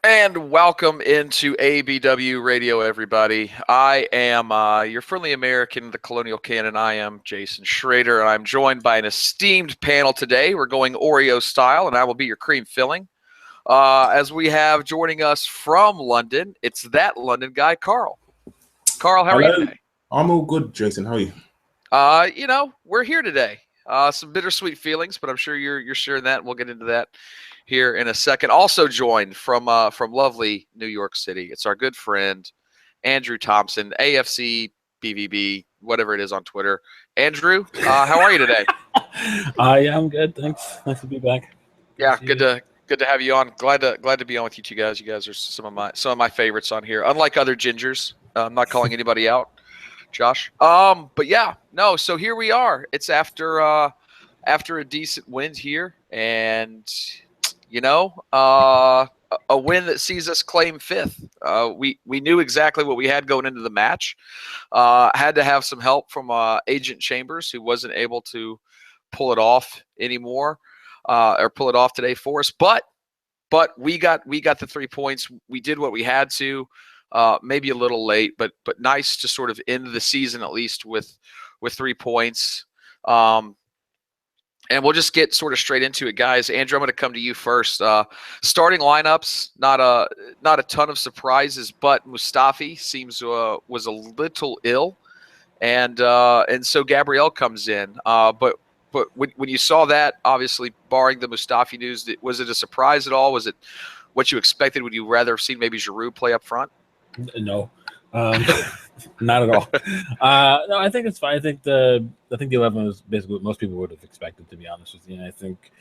And welcome into ABW Radio, everybody. I am your friendly American, the Colonial Cannon. I am Jason Schrader, and I'm joined by an esteemed panel today. We're going Oreo style, and I will be your cream filling. As we have joining us from London, it's that London guy, Karl. Karl, how are you Hello. today? I'm all good, Jason. How are you? We're here today. Some bittersweet feelings, but I'm sure you're sharing that. We'll get into that here in a second. Also joined from lovely New York City, it's our good friend Andrew Thompson, AFC BVB, whatever it is on Twitter. Andrew, how are you today? Yeah, I'm good. Thanks. Nice to be back. Yeah, good to have you on. Glad to be on with you two guys. You guys are some of my favorites on here. Unlike other gingers, I'm not calling anybody out, Josh. But yeah, no. So here we are. It's after a decent win here, and a win that sees us claim fifth. We knew exactly what we had going into the match. Had to have some help from Agent Chambers, who wasn't able to pull it off anymore, or pull it off today for us. But we got the 3 points. We did what we had to. Maybe a little late, but nice to sort of end the season at least with 3 points. And we'll just get sort of straight into it, guys. Andrew, I'm going to come to you first. Starting lineups, not a ton of surprises, but Mustafi seems was a little ill, and so Gabriel comes in. But when you saw that, obviously barring the Mustafi news, was it a surprise at all? Was it what you expected? Would you rather have seen maybe Giroud play up front? No, not at all. No, I think it's fine. I think the 11 was basically what most people would have expected, to be honest with you. And I think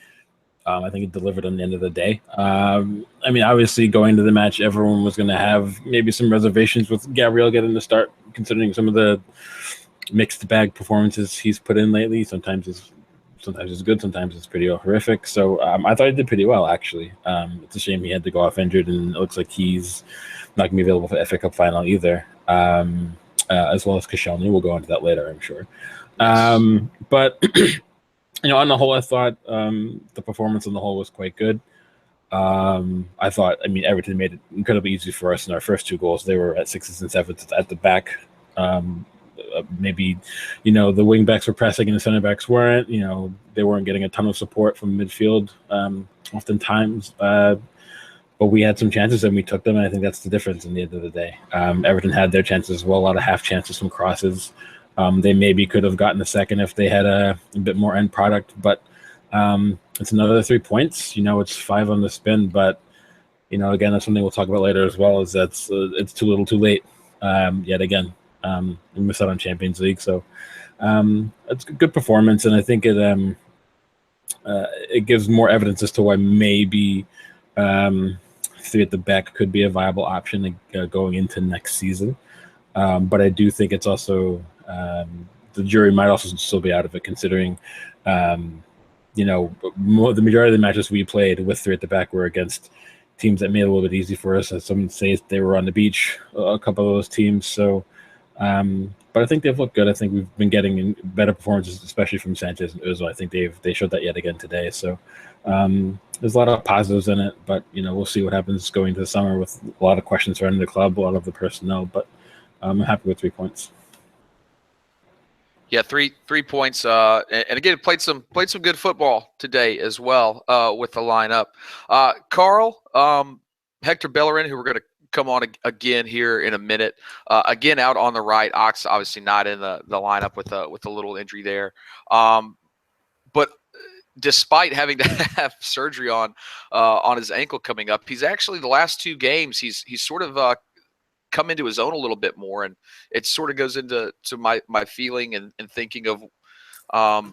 it delivered on the end of the day. I mean, obviously going to the match, everyone was going to have maybe some reservations with Gabriel getting the start, considering some of the mixed bag performances he's put in lately. Sometimes it's good, sometimes it's pretty horrific. So I thought he did pretty well, actually. It's a shame he had to go off injured, and it looks like he's not going to be available for the FA Cup final either, as well as Koscielny. We'll go into that later, I'm sure. But, on the whole, I thought the performance on the whole was quite good. Everton made it incredibly easy for us in our first 2 goals. They were at 6s and 7s at the back. Maybe, the wing backs were pressing and the center backs weren't. They weren't getting a ton of support from midfield oftentimes. But we had some chances and we took them, and I think that's the difference in the end of the day. Everton had their chances as well, a lot of half chances from crosses. They maybe could have gotten a second if they had a bit more end product, but it's another 3 points. It's 5 on the spin, but, again, that's something we'll talk about later as well, is that's it's too little too late yet again. We missed out on Champions League, so it's a good performance, and I think it gives more evidence as to why maybe 3 at the back could be a viable option going into next season. But I do think it's also the jury might also still be out of it, considering the majority of the matches we played with 3 at the back were against teams that made it a little bit easy for us. As some say, they were on the beach, a couple of those teams. So, but I think they've looked good. I think we've been getting better performances, especially from Sanchez and Ozil. I think they showed that yet again today. So there's a lot of positives in it, but we'll see what happens going into the summer with a lot of questions surrounding the club, a lot of the personnel. But I'm happy with 3 points. Yeah, 3 points. And again, played some good football today as well with the lineup. Karl, Hector Bellerin, who we're going to come on again here in a minute. Again, out on the right. Ox obviously not in the lineup with a little injury there. But despite having to have surgery on his ankle coming up, he's actually the last 2 games he's sort of come into his own a little bit more, and it sort of goes into my feeling and thinking of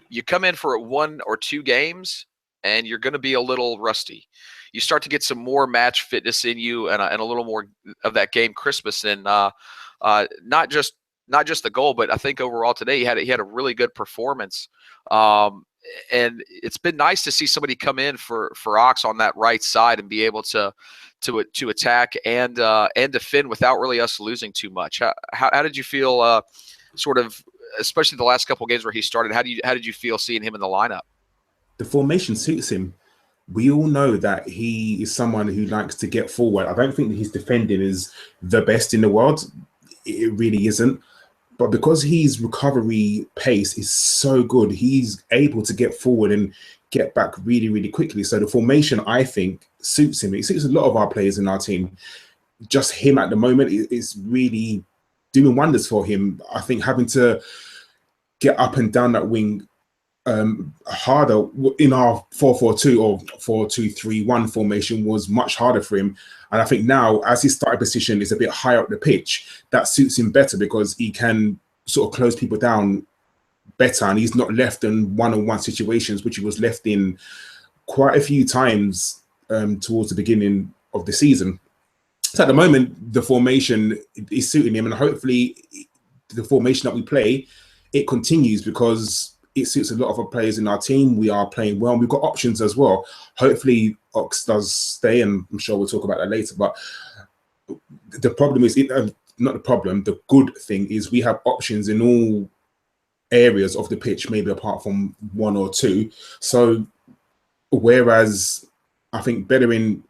you come in for 1 or 2 games and you're going to be a little rusty. You start to get some more match fitness in you and a little more of that game Christmas, and not just the goal, but I think overall today he had a really good performance. And it's been nice to see somebody come in for Ox on that right side and be able to attack and defend without really us losing too much. How did you feel, sort of, especially the last couple of games where he started? How did you feel seeing him in the lineup? The formation suits him. we all know that he is someone who likes to get forward. I don't think that his defending is the best in the world. It really isn't. But because his recovery pace is so good, he's able to get forward and get back really, really quickly. So the formation, I think, suits him. It suits a lot of our players in our team. Just him at the moment is really doing wonders for him. I think having to get up and down that wing harder in our 4-4-2 or 4-2-3-1 formation was much harder for him. And I think now, as his starting position is a bit higher up the pitch, that suits him better because he can sort of close people down better, and he's not left in one-on-one situations, which he was left in quite a few times towards the beginning of the season. So at the moment, the formation is suiting him, and hopefully the formation that we play, it continues because it suits a lot of our players in our team. We are playing well. We've got options as well. Hopefully Ox does stay, and I'm sure we'll talk about that later. But the problem is, not the problem, the good thing is we have options in all areas of the pitch, maybe apart from one or two. So whereas I think Bellerin,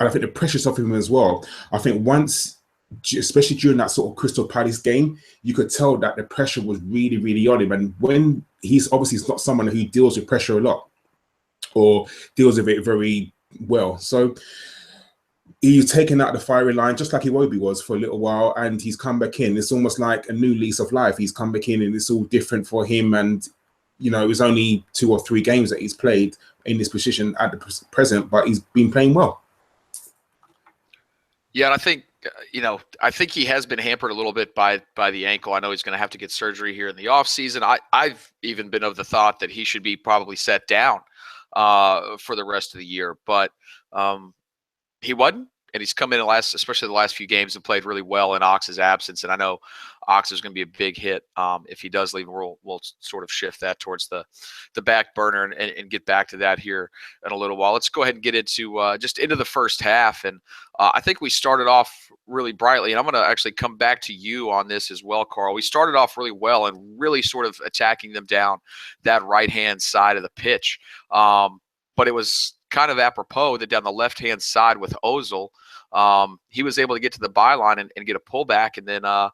and I think the pressure's off him as well. I think once, especially during that sort of Crystal Palace game, you could tell that the pressure was really, really on him. And when he's not someone who deals with pressure a lot or deals with it very well. So he's taken out the firing line, just like Iwobi was for a little while, and he's come back in. It's almost like a new lease of life. He's come back in and it's all different for him. And, you know, it was only 2 or 3 games that he's played in this position at the present, but he's been playing well. Yeah, and I think, I think he has been hampered a little bit by the ankle. I know he's going to have to get surgery here in the offseason. I've even been of the thought that he should be probably set down for the rest of the year, but he wasn't, and he's come in especially the last few games, and played really well in Ox's absence. And I know Ox is going to be a big hit if he does leave. We'll sort of shift that towards the back burner and get back to that here in a little while. Let's go ahead and get into just into the first half. And I think we started off really brightly, and I'm going to actually come back to you on this as well, Karl. We started off really well and really sort of attacking them down that right-hand side of the pitch. But it was kind of apropos that down the left-hand side with Ozil, he was able to get to the byline and get a pullback. And then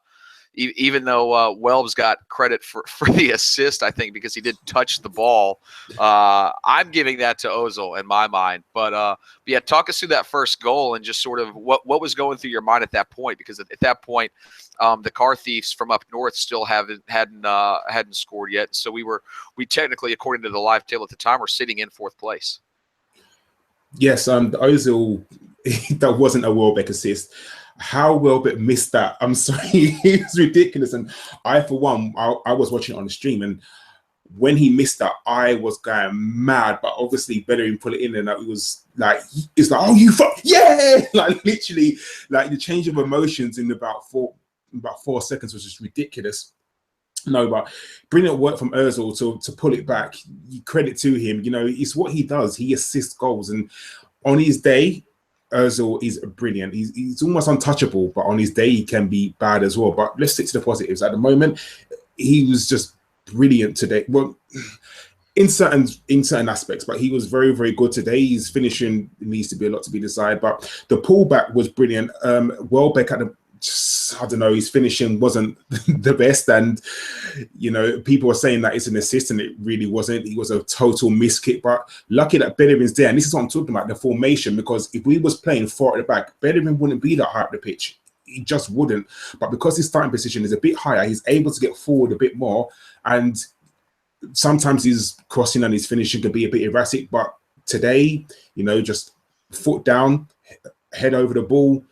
even though Welbs got credit for the assist, I think, because he did touch the ball, I'm giving that to Ozil in my mind. But yeah, talk us through that first goal and just sort of what was going through your mind at that point, because at that point, the car thieves from up north still hadn't scored yet. So we technically, according to the live table at the time, were sitting in 4th place. Yes, the Ozil, that wasn't a Welbeck assist. How Welbeck missed that, I'm sorry, it's ridiculous. And I, for one, I was watching it on the stream, and when he missed that, I was going mad. But obviously, Bellerin put it in, and it was like, it's like, oh, you fuck, yeah! Like literally, like the change of emotions in about 4 seconds was just ridiculous. No, but brilliant work from Ozil to pull it back. Credit to him. You know, it's what he does. He assists goals, and on his day, Ozil is brilliant. He's almost untouchable, but on his day, he can be bad as well. But let's stick to the positives. At the moment, he was just brilliant today. Well, in certain aspects, but he was very, very good today. His finishing needs to be a lot to be desired, but the pullback was brilliant. Welbeck at I don't know, his finishing wasn't the best, and you know, people were saying that it's an assist, and it really wasn't. He was a total miss kick, but lucky that Bellerin's there, and this is what I'm talking about, the formation, because if we was playing 4 at the back, Bellerin wouldn't be that high up the pitch. He just wouldn't. But because his starting position is a bit higher, he's able to get forward a bit more, and sometimes his crossing and his finishing could be a bit erratic, but today, you know, just foot down, head over the ball,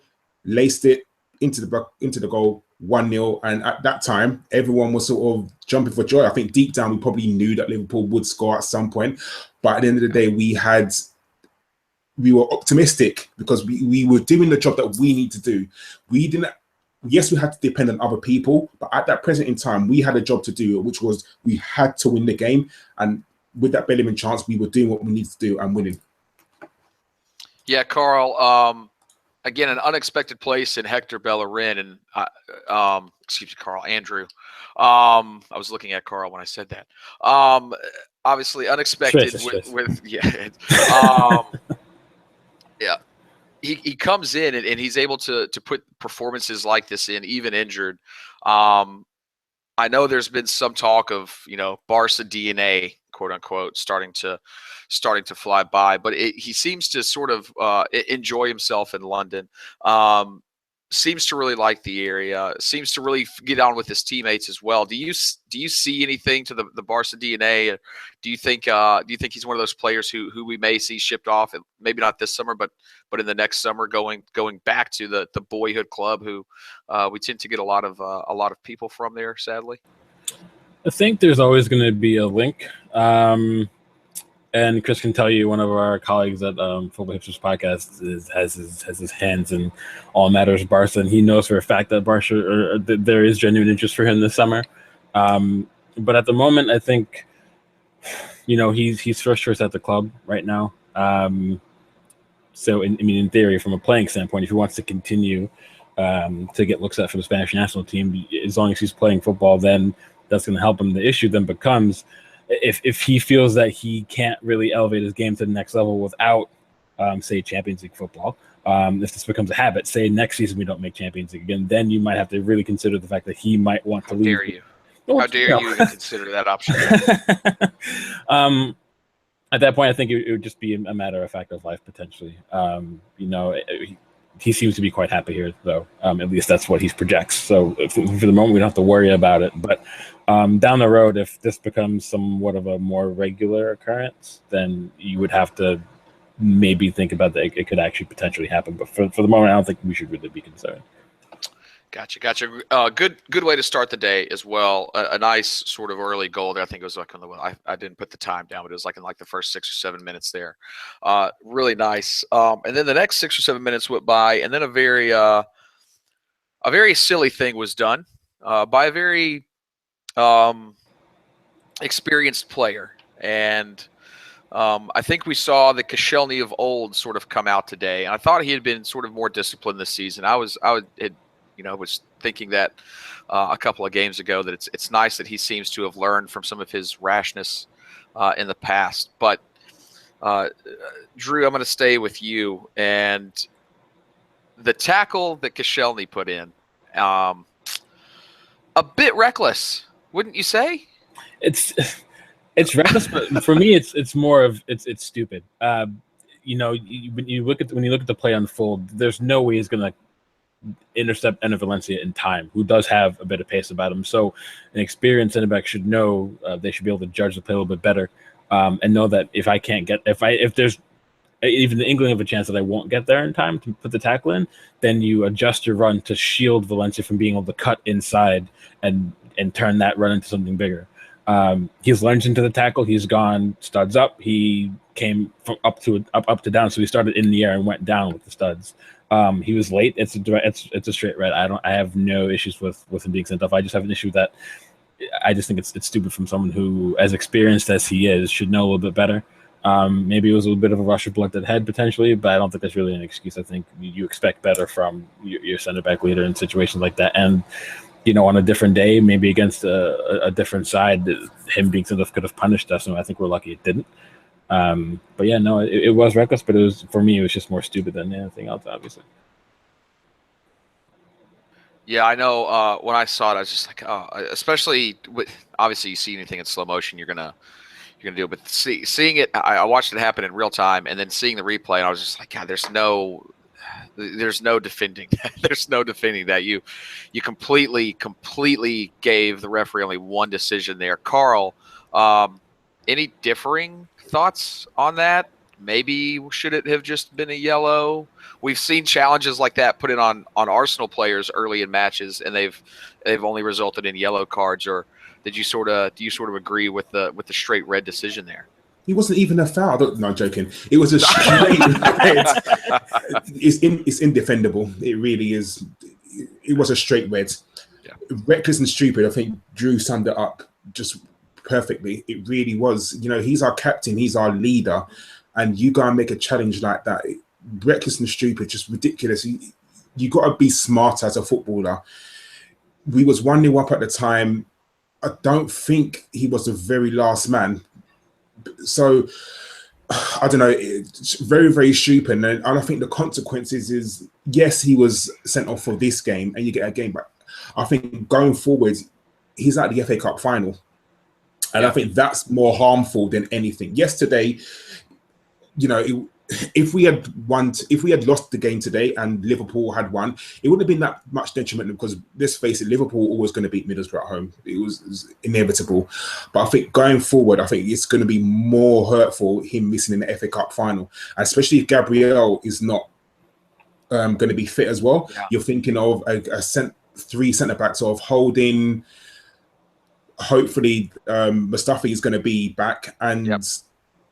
laced it into the goal, 1-0. And at that time, everyone was sort of jumping for joy. I think deep down, we probably knew that Liverpool would score at some point. But at the end of the day, we were optimistic because we were doing the job that we need to do. Yes, we had to depend on other people, but at that present in time, we had a job to do, which was we had to win the game. And with that Bellerin chance, we were doing what we needed to do and winning. Yeah, Karl. Again, an unexpected place in Hector Bellerin, and excuse me, Karl, Andrew. I was looking at Karl when I said that. obviously unexpected Stress. with yeah. Yeah. He comes in and he's able to put performances like this in, even injured. I know there's been some talk of, Barca DNA, quote unquote, starting to fly by, but he seems to sort of enjoy himself in London. Seems to really like the area. Seems to really get on with his teammates as well. Do you see anything to the Barca DNA? Do you think he's one of those players who we may see shipped off, maybe not this summer, but in the next summer, going back to the boyhood club, who we tend to get a lot of people from there, sadly? I think there's always going to be a link. And Chris can tell you, one of our colleagues at Football Hipsters Podcast has his hands in all matters Barca, and he knows for a fact that Barca, there is genuine interest for him this summer. But at the moment, I think, he's first choice at the club right now. So, in theory, from a playing standpoint, if he wants to continue to get looks at for the Spanish national team, as long as he's playing football, then that's going to help him. The issue then becomes, if he feels that he can't really elevate his game to the next level without, say, Champions League football, if this becomes a habit, say next season we don't make Champions League again, then you might have to really consider the fact that he might want to leave. How dare you even consider that option? At that point, I think it would just be a matter of fact of life, potentially. He seems to be quite happy here, though. At least that's what he projects. So for the moment, we don't have to worry about it. But down the road, if this becomes somewhat of a more regular occurrence, then you would have to maybe think about that it could actually potentially happen. But for the moment, I don't think we should really be concerned. Gotcha. Good way to start the day as well. A nice sort of early goal there. I think it was like on I didn't put the time down, but it was like in the first 6 or 7 minutes there. Really nice. And then the next 6 or 7 minutes went by, and then a very silly thing was done by a very experienced player. And I think we saw the Koscielny of old sort of come out today. And I thought he had been sort of more disciplined this season. I was thinking that a couple of games ago, that it's nice that he seems to have learned from some of his rashness in the past. But Drew, I'm going to stay with you, and the tackle that Koscielny put in, a bit reckless, wouldn't you say? It's reckless, but for me, it's more of it's stupid. When you look at the play unfold, there's no way he's going to intercept Enner Valencia in time, who does have a bit of pace about him. So an experienced center back should know they should be able to judge the play a little bit better, and know that if there's even the inkling of a chance that I won't get there in time to put the tackle in, then you adjust your run to shield Valencia from being able to cut inside and turn that run into something bigger. He's lunged into the tackle. He's gone studs up. He came from up to down. So he started in the air and went down with the studs. He was late. It's a straight red. I have no issues with him being sent off. I just have an issue with that. I just think it's stupid from someone who, as experienced as he is, should know a little bit better. Maybe it was a little bit of a rush of blood to the head potentially, but I don't think that's really an excuse. I think you expect better from your center back leader in situations like that. And on a different day, maybe against a different side, him being sent off could have punished us, and I think we're lucky it didn't. But yeah, no, it was reckless, but for me, it was just more stupid than anything else, obviously. Yeah, I know. When I saw it, I was just like, oh, especially obviously you see anything in slow motion, you're gonna do it. But seeing it, I watched it happen in real time, and then seeing the replay, and I was just like, God, there's no defending that. There's no defending that. You completely gave the referee only one decision there. Karl, any differing thoughts on that? Maybe should it have just been a yellow? We've seen challenges like that put in on Arsenal players early in matches, and they've only resulted in yellow cards. Or do you sort of agree with the straight red decision there? He wasn't even a foul. No, I'm joking. It was a straight red. It's indefendable. It really is. It was a straight red. Yeah. Reckless and stupid. I think Drew summed it up just perfectly. It really was. He's our captain. He's our leader. And you go and make a challenge like that. Reckless and stupid, just ridiculous. You got to be smart as a footballer. We was 1-0 up at the time. I don't think he was the very last man. So I don't know. It's very, very stupid. And I think the consequences is, yes, he was sent off for this game and you get a game back. I think going forward, he's at the FA Cup final. And I think that's more harmful than anything. Yesterday, you know, if we had lost the game today and Liverpool had won, it wouldn't have been that much detriment, because let's face it, Liverpool always going to beat Middlesbrough at home. It was inevitable. But I think going forward, I think it's going to be more hurtful him missing in the FA Cup final, especially if Gabriel is not going to be fit as well. Yeah. You're thinking of three centre backs of Holding. Hopefully, Mustafi is going to be back, and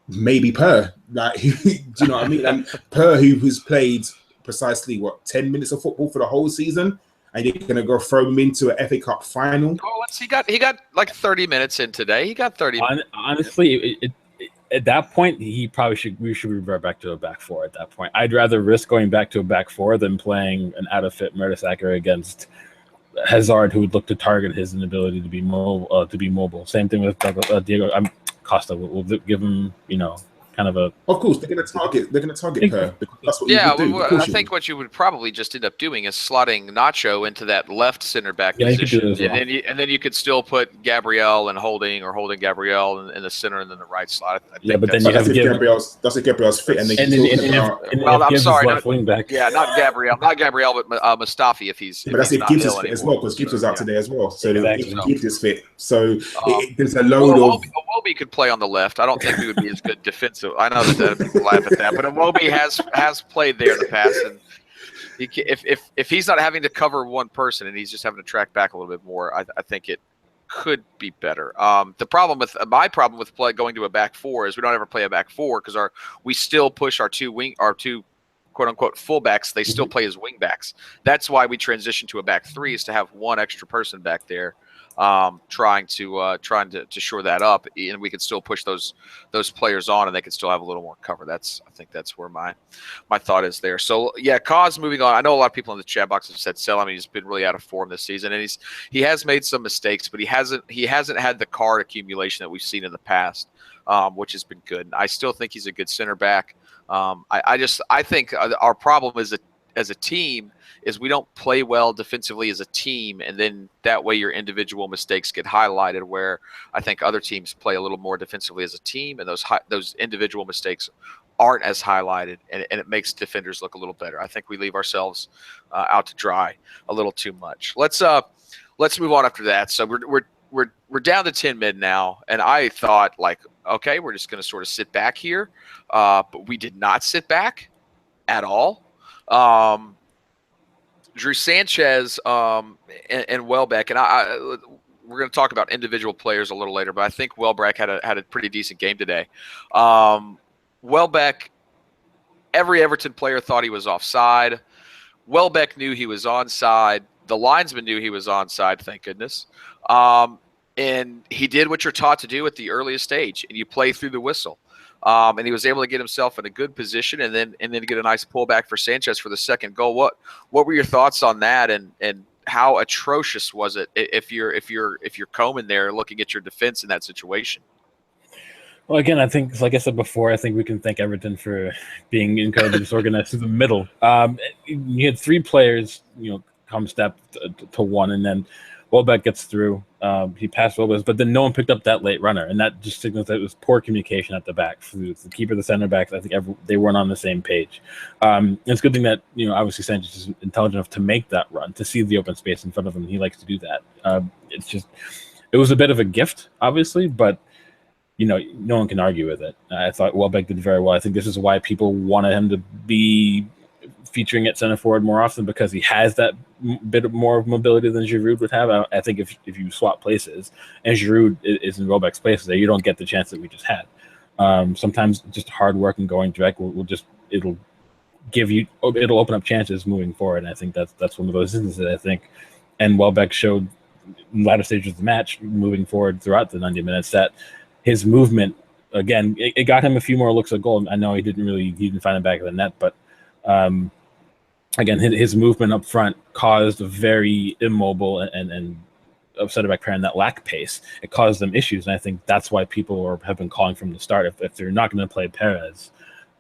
maybe Per. Like, do you know what I mean? And Per, who's played precisely 10 minutes of football for the whole season, and you're going to go throw him into an FA Cup final. Oh, he got like 30 minutes in today. He got 30. Honestly, at that point, we should revert back to a back four. At that point, I'd rather risk going back to a back four than playing an out of fit Mertesacker against Hazard, who would look to target his inability to be mobile. Same thing with Diego Costa. We'll give him, kind of a. Of course, they're going to target her, because that's what you would do. Well, I think what you would probably just end up doing is slotting Nacho into that left center back position, and then you could still put Gabriel and Holding, or Holding Gabriel in the center and then the right slot. But then you have Gabriel's fit, and I'm sorry, not wing back. Yeah, not Gabriel, but Mustafi if he's. But that's if Gibbs is fit as well, because Gibbs was out today as well. So Gibbs is fit. So there's a load of. Iwobi could play on the left. I don't think he would be as good defensive. I know that people laugh at that, but Iwobi has played there in the past, and if he's not having to cover one person and he's just having to track back a little bit more, I think it could be better. My problem with going to a back four is we don't ever play a back four, because we still push our two quote unquote fullbacks. They still play as wing backs. That's why we transition to a back three, is to have one extra person back there. Trying to shore that up, and we could still push those players on, and they could still have a little more cover. I think that's where my thought is there. So yeah, Kos, moving on. I know a lot of people in the chat box have said sell him. He's been really out of form this season, and he has made some mistakes, but he hasn't had the card accumulation that we've seen in the past, which has been good. I still think he's a good center back. I think our problem is as a team is we don't play well defensively as a team, and then that way your individual mistakes get highlighted, where I think other teams play a little more defensively as a team, and those individual mistakes aren't as highlighted, and it makes defenders look a little better. I think we leave ourselves out to dry a little too much. Let's move on after that. So we're down to 10 mid now, and I thought, like, okay, we're just going to sort of sit back here, but we did not sit back at all. Drew Sanchez and Welbeck, and we're going to talk about individual players a little later, but I think Welbeck had a pretty decent game today. Welbeck, every Everton player thought he was offside. Welbeck knew he was onside. The linesman knew he was onside, thank goodness. And he did what you're taught to do at the earliest stage, and you play through the whistle. And he was able to get himself in a good position, and then get a nice pullback for Sanchez for the second goal. What were your thoughts on that, and how atrocious was it if you're Coman there looking at your defense in that situation? Well, again, I think, like I said before, I think we can thank Everton for being incredibly disorganized through the middle. You had three players, come step to one, and then Welbeck gets through. He passed Welbeck, but then no one picked up that late runner, and that just signals that it was poor communication at the back. The keeper, the center backs, I think they weren't on the same page. It's a good thing that obviously Sanchez is intelligent enough to make that run, to see the open space in front of him. He likes to do that. It was a bit of a gift, obviously, but no one can argue with it. I thought Welbeck did very well. I think this is why people wanted him to be featuring at center forward more often, because he has that bit more of mobility than Giroud would have. I think if you swap places and Giroud is in Welbeck's place there, you don't get the chance that we just had. Sometimes just hard work and going direct it'll open up chances moving forward. And I think that's one of those instances, I think. And Welbeck showed in latter stages of the match, moving forward throughout the 90 minutes, that his movement, again, it got him a few more looks at goal. I know he didn't find the back of the net, but again, his movement up front caused a very immobile and center back pair and that lack pace, it caused them issues. And I think that's why people have been calling from the start. If they're not going to play Perez,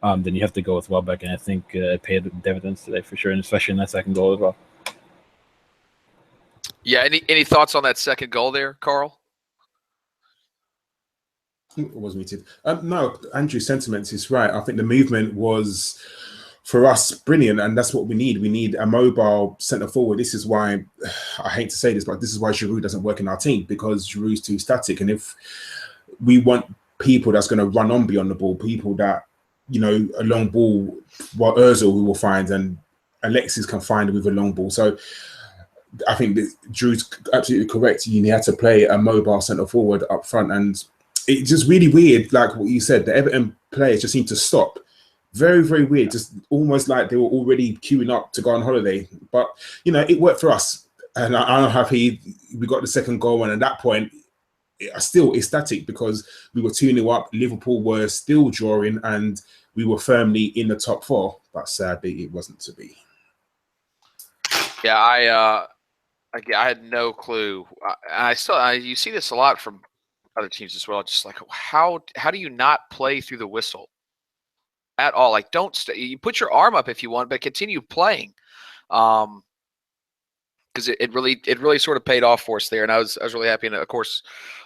then you have to go with Welbeck. And I think it paid dividends today for sure, and especially in that second goal as well. Yeah. Any thoughts on that second goal there, Karl? It was muted. No, Andrew's sentiments is right. I think the movement was, for us, brilliant, and that's what we need. We need a mobile centre forward. This is why, I hate to say this, but this is why Giroud doesn't work in our team, because Giroud's too static. And if we want people that's going to run on beyond the ball, people that, you know, a long ball, well, Ozil we will find, and Alexis can find with a long ball. So I think that Drew's absolutely correct. You had to play a mobile centre forward up front, and it's just really weird, like what you said, the Everton players just seem to stop. Very, very weird. Just almost like they were already queuing up to go on holiday. But, you know, it worked for us. And I'm happy we got the second goal. And at that point, still ecstatic, because we were 2-0 up. Liverpool were still drawing, and we were firmly in the top four. But sadly, it wasn't to be. Yeah, I had no clue. You see this a lot from other teams as well. Just like, how do you not play through the whistle at all? Like, don't stay. You put your arm up if you want, but continue playing. Because it really sort of paid off for us there, and I was really happy. And of course,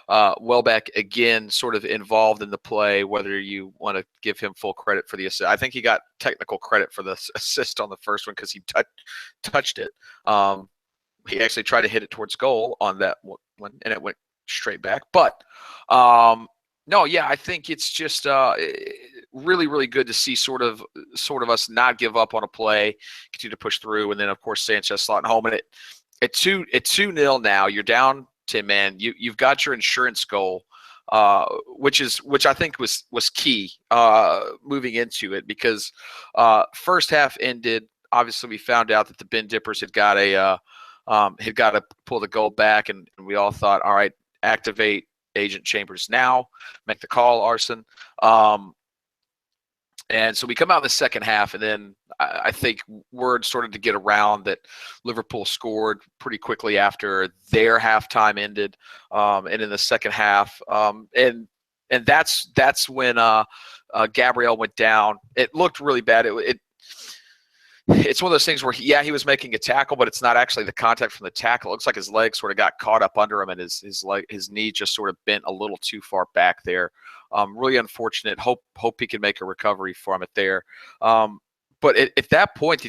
Welbeck again sort of involved in the play. Whether you want to give him full credit for the assist, I think he got technical credit for the assist on the first one because he touched it. He actually tried to hit it towards goal on that one, and it went straight back. But no, yeah, I think it's just really, really good to see sort of us not give up on a play, continue to push through, and then of course Sanchez slotting home. And it's 2-0 now. You're down 10 man. You've got your insurance goal, which I think was key moving into it, because first half ended. Obviously, we found out that the bin dippers had got to pull the goal back, and we all thought, all right, activate Agent Chambers now, make the call, Arson. And so we come out in the second half, and then I think word started to get around that Liverpool scored pretty quickly after their halftime ended, and in the second half, and that's when Gabriel went down. It looked really bad. It's one of those things where he was making a tackle, but it's not actually the contact from the tackle. It looks like his leg sort of got caught up under him, and his knee just sort of bent a little too far back there. Really unfortunate. Hope he can make a recovery from it there. But at that point,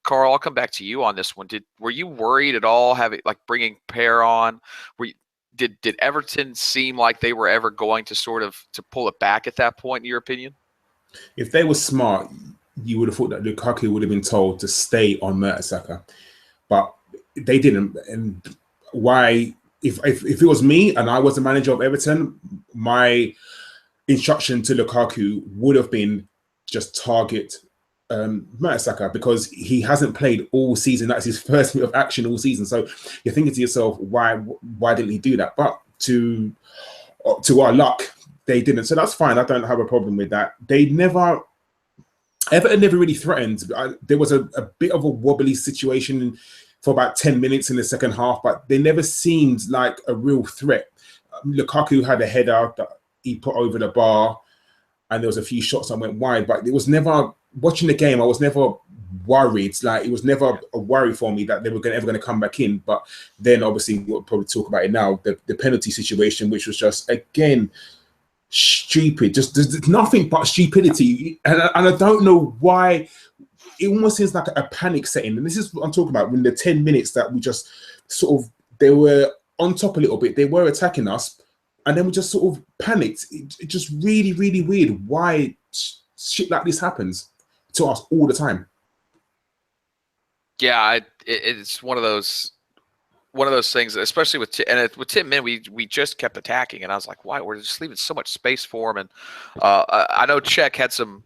Karl, I'll come back to you on this one. Were you worried at all bringing Pear on? Did Everton seem like they were ever going to pull it back at that point, in your opinion? If they were smart, you would have thought that Lukaku would have been told to stay on Mertesacker, but they didn't. And why? If it was me and I was the manager of Everton, my instruction to Lukaku would have been just target Mertesacker, because he hasn't played all season. That's his first bit of action all season. So you're thinking to yourself, why didn't he do that? But to our luck, they didn't. So that's fine. I don't have a problem with that. Everton never really threatened. There was a bit of a wobbly situation for about 10 minutes in the second half, but they never seemed like a real threat. Lukaku had a header that he put over the bar, and there was a few shots that went wide, but it was never, watching the game, I was never worried. Like, it was never a worry for me that they were ever going to come back in. But then obviously we'll probably talk about it now, the penalty situation, which was just, again, stupid. Just there's nothing but stupidity, and I don't know why. It almost seems like a panic setting, and this is what I'm talking about. When the 10 minutes that we just they were on top a little bit, they were attacking us, and then we just sort of panicked. It just really, really weird why shit like this happens to us all the time. Yeah, it's one of those things, especially with Tim Min, we just kept attacking, and I was like, why? We're just leaving so much space for him. And I know Czech had some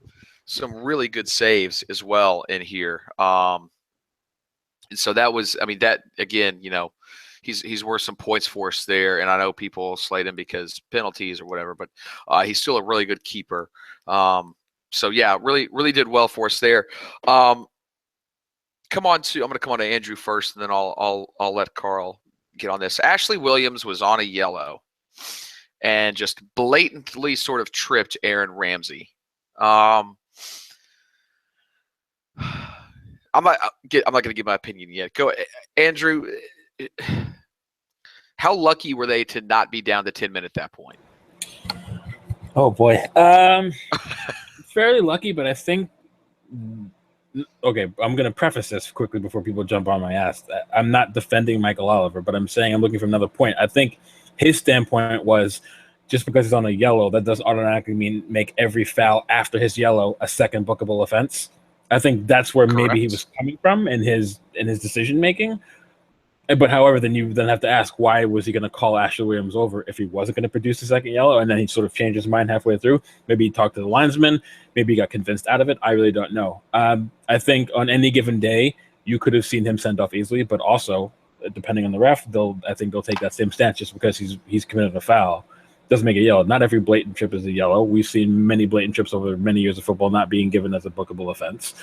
really good saves as well in here. And so that was, that again, he's worth some points for us there. And I know people slate him because penalties or whatever, but he's still a really good keeper. So yeah, really did well for us there. I'm going to come on to Andrew first, and then I'll let Karl get on this. Ashley Williams was on a yellow and just blatantly sort of tripped Aaron Ramsey. I'm not going to give my opinion yet. Go, Andrew. How lucky were they to not be down to 10 men at that point? Oh boy, fairly lucky, but I think. Okay, I'm going to preface this quickly before people jump on my ass. I'm not defending Michael Oliver, but I'm saying I'm looking for another point. I think his standpoint was just because he's on a yellow, that doesn't automatically mean make every foul after his yellow a second bookable offense. I think that's where Correct. maybe he was coming from in his decision making. But however, then you then have to ask, why was he going to call Ashley Williams over if he wasn't going to produce the second yellow? And then he sort of changed his mind halfway through. Maybe he talked to the linesman. Maybe he got convinced out of it. I really don't know. I think on any given day, you could have seen him sent off easily. But also, depending on the ref, I think they'll take that same stance just because he's committed a foul. Doesn't make it yellow. Not every blatant trip is a yellow. We've seen many blatant trips over many years of football not being given as a bookable offense.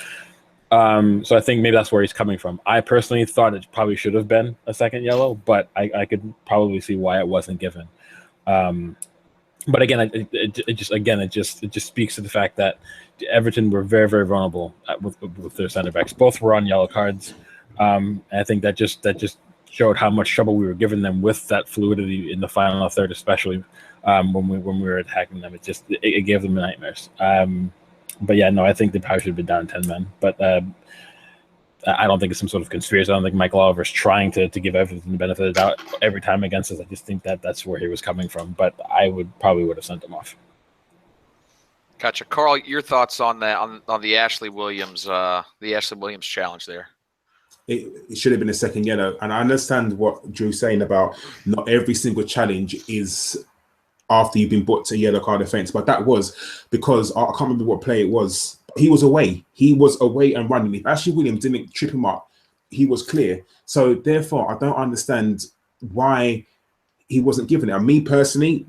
So I think maybe that's where he's coming from. I personally thought it probably should have been a second yellow, but I could probably see why it wasn't given. But again, it just speaks to the fact that Everton were very, very vulnerable with their center backs. Both were on yellow cards. And I think that just showed how much trouble we were giving them with that fluidity in the final third, especially when we were attacking them. It gave them nightmares. But yeah, no, I think they probably should have been down 10 men. But I don't think it's some sort of conspiracy. I don't think Michael Oliver's trying to give Everton the benefit of the doubt every time against us. I just think that's where he was coming from. But I would have sent him off. Gotcha, Karl. Your thoughts on that on the Ashley Williams challenge there? It should have been a second yellow, and I understand what Drew's saying about not every single challenge is after you've been booked a yellow card offence, but that was because I can't remember what play it was. He was away. He was away and running. If Ashley Williams didn't trip him up, he was clear. So therefore, I don't understand why he wasn't given it. And me personally,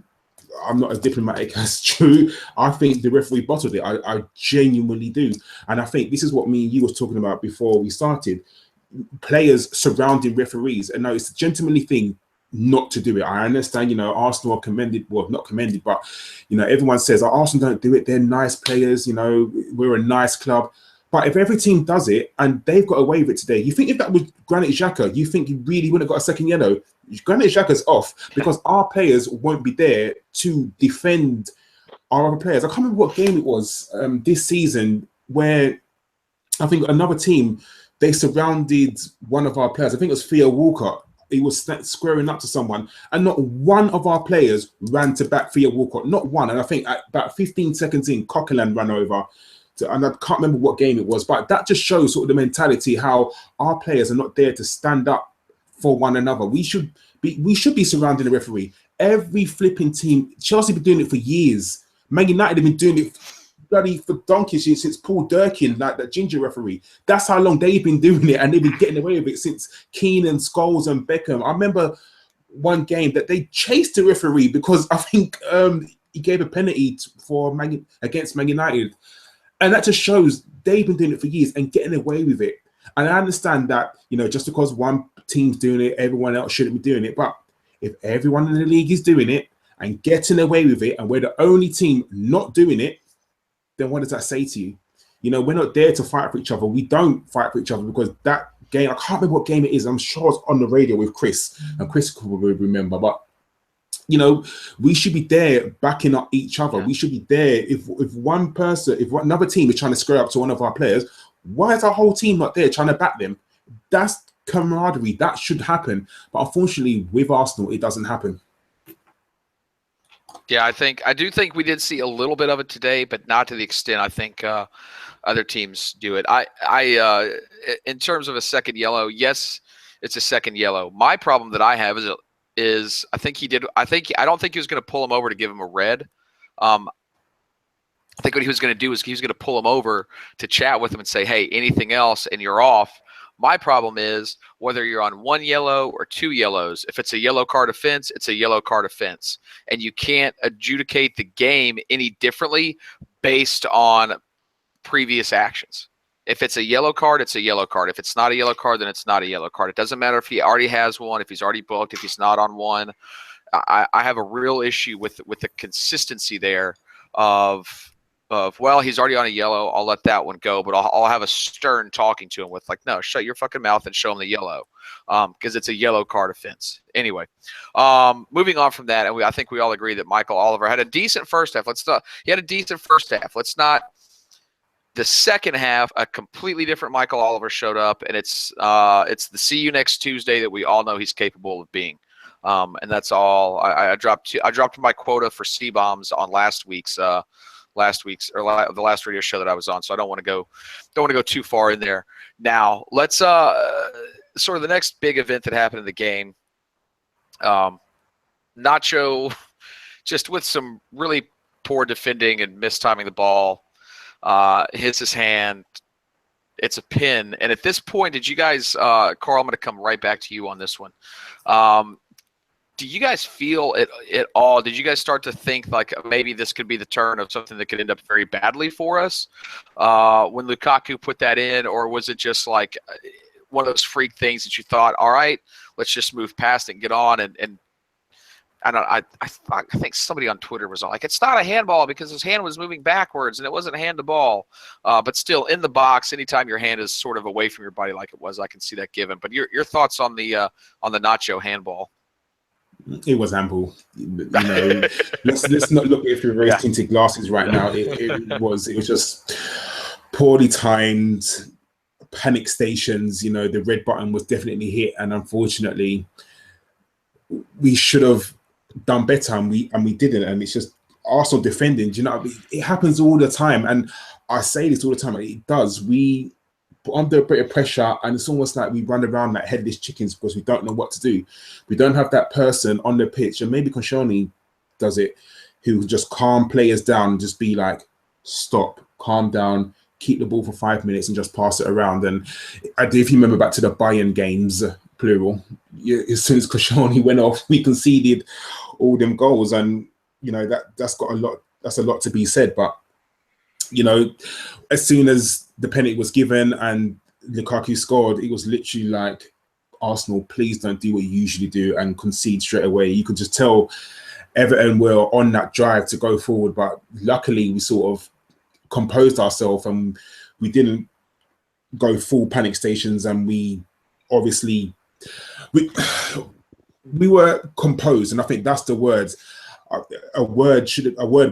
I'm not as diplomatic as Drew. I think the referee bottled it. I genuinely do. And I think this is what me and you was talking about before we started. Players surrounding referees. And no, it's a gentlemanly thing not to do it. I understand, Arsenal are commended, well, not commended, but, everyone says, Arsenal don't do it. They're nice players, we're a nice club. But if every team does it and they've got away with it today, you think if that was Granit Xhaka, you think he really wouldn't have got a second yellow? Granit Xhaka's off because our players won't be there to defend our other players. I can't remember what game it was this season where I think another team, they surrounded one of our players. I think it was Theo Walcott. He was squaring up to someone, and not one of our players ran to back Theo Walcott. Not one. And I think at about 15 seconds in, Koscielny ran over. And I can't remember what game it was, but that just shows sort of the mentality, how our players are not there to stand up for one another. We should be surrounding the referee. Every flipping team, Chelsea have been doing it for years. Man United have been doing it bloody for donkeys since Paul Durkin, like that ginger referee. That's how long they've been doing it, and they've been getting away with it since Keane and Scholes and Beckham. I remember one game that they chased the referee because I think he gave a penalty against Man United. And that just shows they've been doing it for years and getting away with it. And I understand that, just because one team's doing it, everyone else shouldn't be doing it. But if everyone in the league is doing it and getting away with it, and we're the only team not doing it, then what does that say to you? We're not there to fight for each other. We don't fight for each other because that game, I can't remember what game it is. I'm sure it's on the radio with Chris, and Chris could probably remember. But, we should be there backing up each other. Yeah. We should be there. If another team is trying to square up to one of our players, why is our whole team not there trying to back them? That's camaraderie. That should happen. But unfortunately, with Arsenal, it doesn't happen. Yeah, I do think we did see a little bit of it today, but not to the extent I think other teams do it. I in terms of a second yellow, yes, it's a second yellow. My problem that I have is I don't think he was going to pull him over to give him a red. I think what he was going to do is he was going to pull him over to chat with him and say, hey, anything else and you're off. My problem is whether you're on one yellow or two yellows, if it's a yellow card offense, it's a yellow card offense. And you can't adjudicate the game any differently based on previous actions. If it's a yellow card, it's a yellow card. If it's not a yellow card, then it's not a yellow card. It doesn't matter if he already has one, if he's already booked, if he's not on one. I have a real issue with the consistency there of well, he's already on a yellow. I'll let that one go, but I'll have a stern talking to him with like, no, shut your fucking mouth and show him the yellow, because it's a yellow card offense. Anyway, moving on from that, and I think we all agree that Michael Oliver had a decent first half. He had a decent first half. Let's not. The second half, a completely different Michael Oliver showed up, and it's the see you next Tuesday that we all know he's capable of being. And that's all. I dropped my quota for C-bombs on the last radio show that I was on, so I don't want to go too far in there. Now let's sort of the next big event that happened in the game. Nacho, just with some really poor defending and mistiming the ball, hits his hand. It's a pin, and at this point, did you guys, Karl? I'm going to come right back to you on this one. Do you guys feel it at all? Did you guys start to think like maybe this could be the turn of something that could end up very badly for us when Lukaku put that in, or was it just like one of those freak things that you thought, all right, let's just move past it and get on? And I think somebody on Twitter was like, it's not a handball because his hand was moving backwards and it wasn't a hand to ball, but still in the box. Anytime your hand is sort of away from your body like it was, I can see that given. But your thoughts on the Nacho handball? It was ample. You know, let's not look at it through rose tinted glasses right now. It was just poorly timed, panic stations. You know, the red button was definitely hit, and unfortunately, we should have done better, and we didn't. And it's just Arsenal defending. Do you know, it happens all the time, and I say this all the time. It does. We put under a bit of pressure, and it's almost like we run around like headless chickens because we don't know what to do. We don't have that person on the pitch, and maybe Koscielny does it, who just calm players down and just be like, stop, calm down, keep the ball for 5 minutes and just pass it around. And if you remember back to the Bayern games, plural, as soon as Koscielny went off, we conceded all them goals, and you know that's a lot to be said. But you know, as soon as the penalty was given and Lukaku scored, it was literally like, Arsenal, please don't do what you usually do and concede straight away. You could just tell Everton were on that drive to go forward, but luckily we sort of composed ourselves and we didn't go full panic stations, and we obviously we were composed, and I think that's the words. A word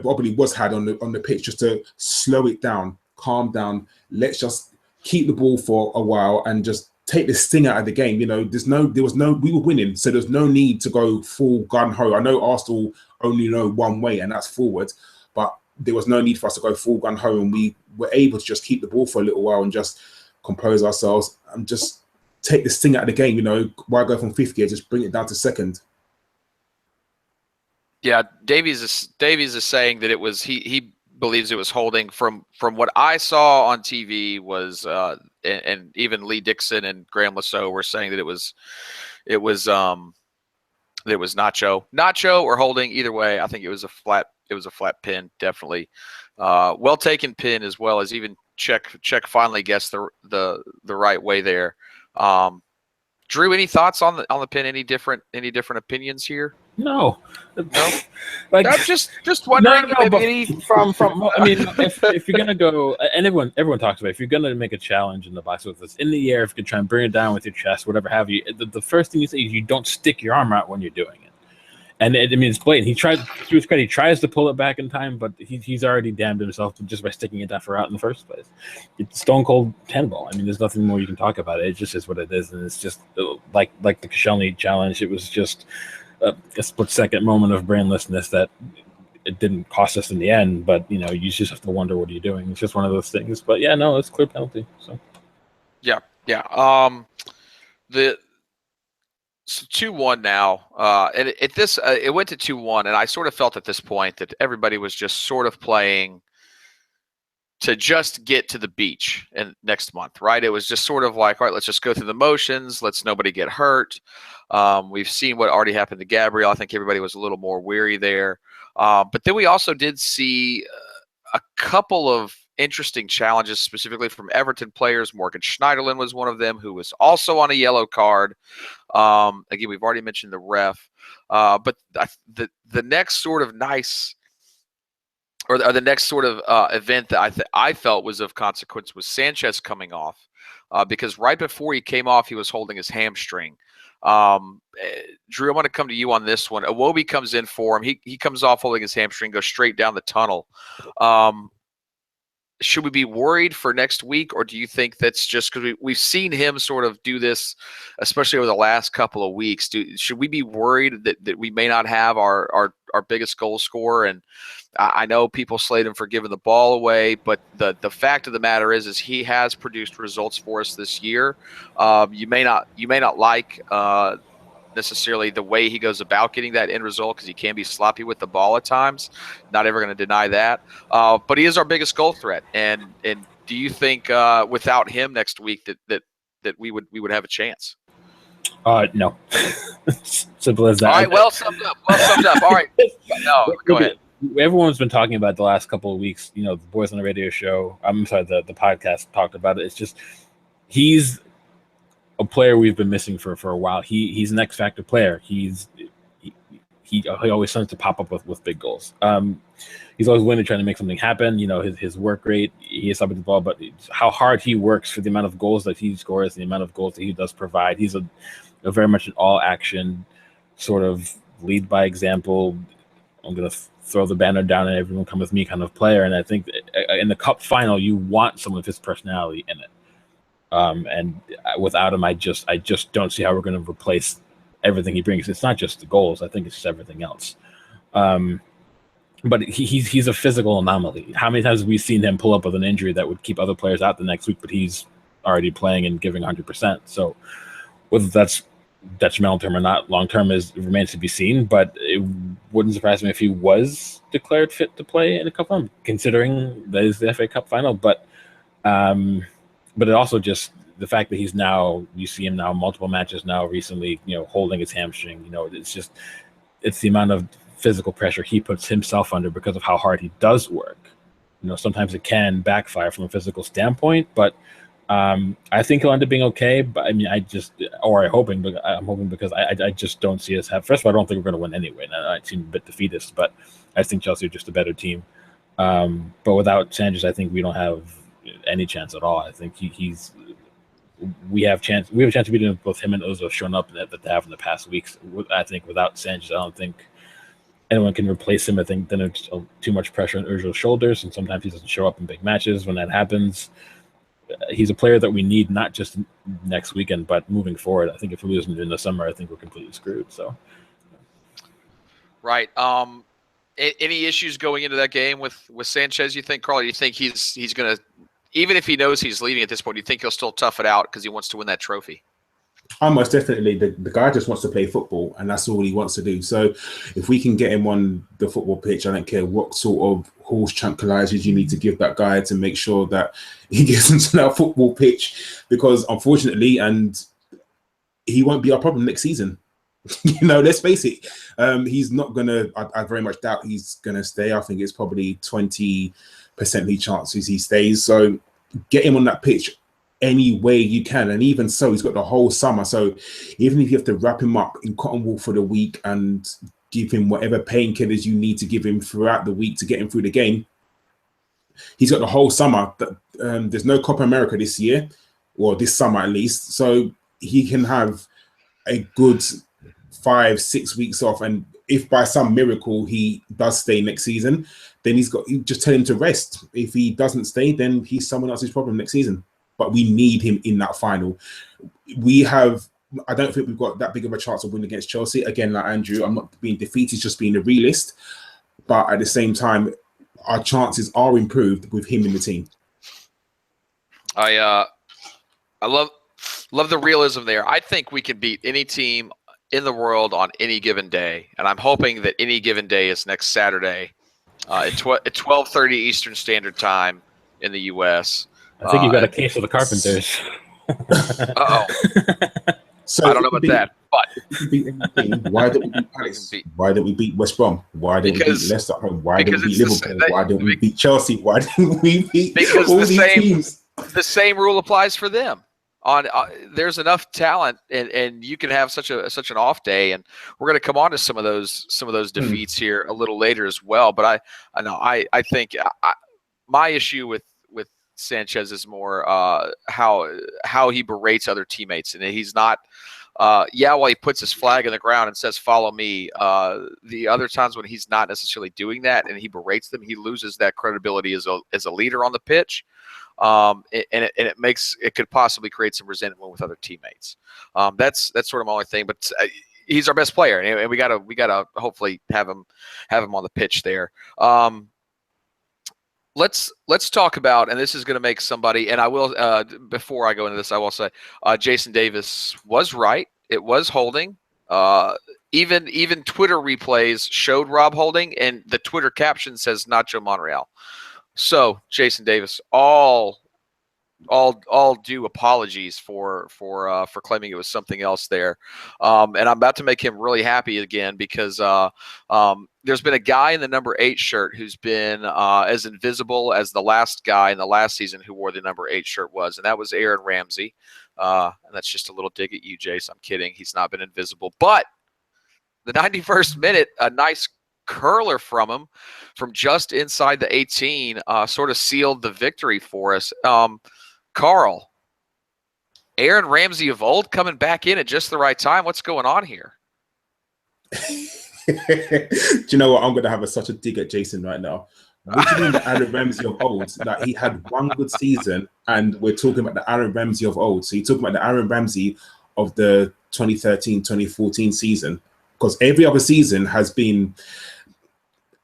probably was had on the pitch just to slow it down, calm down. Let's just keep the ball for a while and just take the sting out of the game. You know, we were winning, so there's no need to go full gun ho. I know Arsenal only know one way, and that's forward, but there was no need for us to go full gun ho, and we were able to just keep the ball for a little while and just compose ourselves and just take the sting out of the game. You know, why go from 50th? Just bring it down to second. Yeah, Davies is saying that it was he believes it was holding. From what I saw on TV was and even Lee Dixon and Graham Lasso were saying that it was Nacho or holding. Either way, I think it was a flat pin, definitely. Well taken pin, as well as even Czech finally guessed the right way there. Drew, any thoughts on the pin? Any different opinions here? No. Like, I'm just wondering. No, but from I mean, if you're gonna go, and everyone talks about it, if you're gonna make a challenge in the box with this in the air, if you can try and bring it down with your chest, whatever have you, the first thing you say is you don't stick your arm out when you're doing it. And I mean, it's blatant. He tries to pull it back in time, but he's already damned himself just by sticking it that far out in the first place. It's stone cold handball. I mean, there's nothing more you can talk about it. It just is what it is, and it's just like the Koscielny challenge. It was just a split-second moment of brainlessness that it didn't cost us in the end. But you know, you just have to wonder what are you doing. It's just one of those things. But yeah, no, it's a clear penalty. So yeah. So 2-1 now, and it went to 2-1, and I sort of felt at this point that everybody was just sort of playing to just get to the beach next month, right? It was just sort of like, all right, let's just go through the motions. Let's nobody get hurt. We've seen what already happened to Gabriel. I think everybody was a little more weary there. But then we also did see a couple of interesting challenges, specifically from Everton players. Morgan Schneiderlin was one of them, who was also on a yellow card. Again, we've already mentioned the ref, but the next sort of nice, or the next sort of event that I felt was of consequence was Sanchez coming off, because right before he came off, he was holding his hamstring. Drew, I want to come to you on this one. Iwobi comes in for him. He comes off holding his hamstring, goes straight down the tunnel. Should we be worried for next week, or do you think that's just because we've seen him sort of do this, especially over the last couple of weeks? Should we be worried that we may not have our biggest goal scorer? And I know people slate him for giving the ball away, but the fact of the matter is he has produced results for us this year. You may not like necessarily the way he goes about getting that end result, because he can be sloppy with the ball at times. Not ever going to deny that. But he is our biggest goal threat. And do you think without him next week that we would have a chance? No. Simple as that. All right. Well summed up. All right. No, go ahead. Everyone's been talking about the last couple of weeks. The boys on the radio show. I'm sorry, the podcast talked about it. It's just he's a player we've been missing for a while. He's an X factor player. He always tends to pop up with big goals. He's always willing to try to make something happen. His work rate, he is up with the ball, but how hard he works for the amount of goals that he scores, the amount of goals that he does provide. He's a very much an all action sort of lead by example. I'm gonna throw the banner down and everyone come with me kind of player. And I think in the cup final, you want some of his personality in it. And without him, I just don't see how we're going to replace everything he brings. It's not just the goals. I think it's just everything else. But he's a physical anomaly. How many times have we seen him pull up with an injury that would keep other players out the next week, but he's already playing and giving 100%. So whether that's detrimental term or not, long term remains to be seen. But it wouldn't surprise me if he was declared fit to play in a cup final, considering that is the FA Cup final. But it also just the fact that he's now, you see him now multiple matches now recently, holding his hamstring. It's the amount of physical pressure he puts himself under because of how hard he does work. Sometimes it can backfire from a physical standpoint, but I think he'll end up being okay. But I mean, I'm hoping because I just don't see us have. First of all, I don't think we're going to win anyway. And I seem a bit defeatist, but I think Chelsea are just a better team. But without Sanchez, I think we don't have any chance at all. I think we have a chance to beat him. Both him and Ozil have shown up that they have in the past weeks. I think without Sanchez, I don't think anyone can replace him. I think then it's too much pressure on Ozil's shoulders, and sometimes he doesn't show up in big matches. When that happens, he's a player that we need not just next weekend, but moving forward. I think if we lose him in the summer, I think we're completely screwed. So, right. Any issues going into that game with Sanchez, you think, Karl? Do you think he's going to, even if he knows he's leaving at this point, do you think he'll still tough it out because he wants to win that trophy? Most definitely. The guy just wants to play football, and that's all he wants to do. So if we can get him on the football pitch, I don't care what sort of horse tranquilizers you need to give that guy to make sure that he gets into that football pitch, because unfortunately, and he won't be our problem next season. Let's face it. He's not going to, I very much doubt he's going to stay. I think it's probably 20% chances he stays. So get him on that pitch any way you can. And even so, he's got the whole summer. So even if you have to wrap him up in cotton wool for the week and give him whatever painkillers you need to give him throughout the week to get him through the game, he's got the whole summer. There's no Copa America this year, or this summer at least. So he can have a good 5-6 weeks off. And if by some miracle he does stay next season, then you just tell him to rest. If he doesn't stay, then he's someone else's problem next season. But we need him in that final. I don't think we've got that big of a chance of winning against Chelsea. Again, like Andrew, I'm not being defeated, just being a realist. But at the same time, our chances are improved with him in the team. I love the realism there. I think we can beat any team in the world on any given day, and I'm hoping that any given day is next Saturday at 12:30 Eastern Standard Time in the U.S. I think you got a case of the Carpenters. Uh-oh. So I don't know about that. But if we beat everything, why don't we beat Palace? Why don't we beat West Brom? Why don't we beat Leicester at home? Why don't we beat Liverpool? Why don't we beat Chelsea? Why don't we beat all these teams? The same rule applies for them. There's enough talent, and you can have such an off day, and we're going to come on to some of those defeats here a little later as well. But I think my issue with Sanchez is more how he berates other teammates, and he's not. While he puts his flag in the ground and says "Follow me," the other times when he's not necessarily doing that and he berates them, he loses that credibility as a leader on the pitch. It could possibly create some resentment with other teammates. That's sort of my only thing. But he's our best player, and we gotta hopefully have him on the pitch there. Let's talk about, and this is going to make somebody, and I will before I go into this, I will say Jason Davis was right. It was holding. Even Twitter replays showed Rob holding, and the Twitter caption says Nacho Monreal. So Jason Davis, all due apologies for claiming it was something else there, and I'm about to make him really happy again because there's been a guy in the number 8 shirt who's been as invisible as the last guy in the last season who wore the number 8 shirt was, and that was Aaron Ramsey. And that's just a little dig at you, Jace. I'm kidding. He's not been invisible, but the 91st minute, a nice curler from him from just inside the 18 sort of sealed the victory for us. Karl, Aaron Ramsey of old coming back in at just the right time. What's going on here? Do you know what? I'm going to have such a dig at Jason right now. What do you mean the Aaron Ramsey of old? Like, he had one good season, and we're talking about the Aaron Ramsey of old. So you're talking about the Aaron Ramsey of the 2013-2014 season, because every other season has been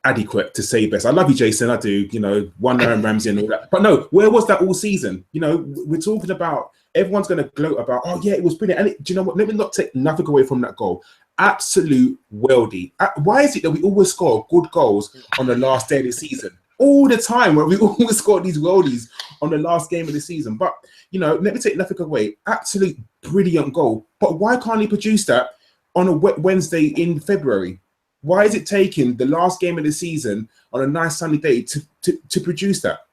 adequate, to say best. I love you, Jason. I do. You know, one Aaron Ramsey and all that. But no, where was that all season? You know, we're talking about, everyone's going to gloat about, oh yeah, it was brilliant. And do you know what? Let me not take nothing away from that goal. Absolute worldie. Why is it that we always score good goals on the last day of the season? All the time, where we always score these worldies on the last game of the season. But, you know, let me take nothing away. Absolute brilliant goal. But why can't he produce that on a Wednesday in February? Why is it taking the last game of the season on a nice sunny day to produce that?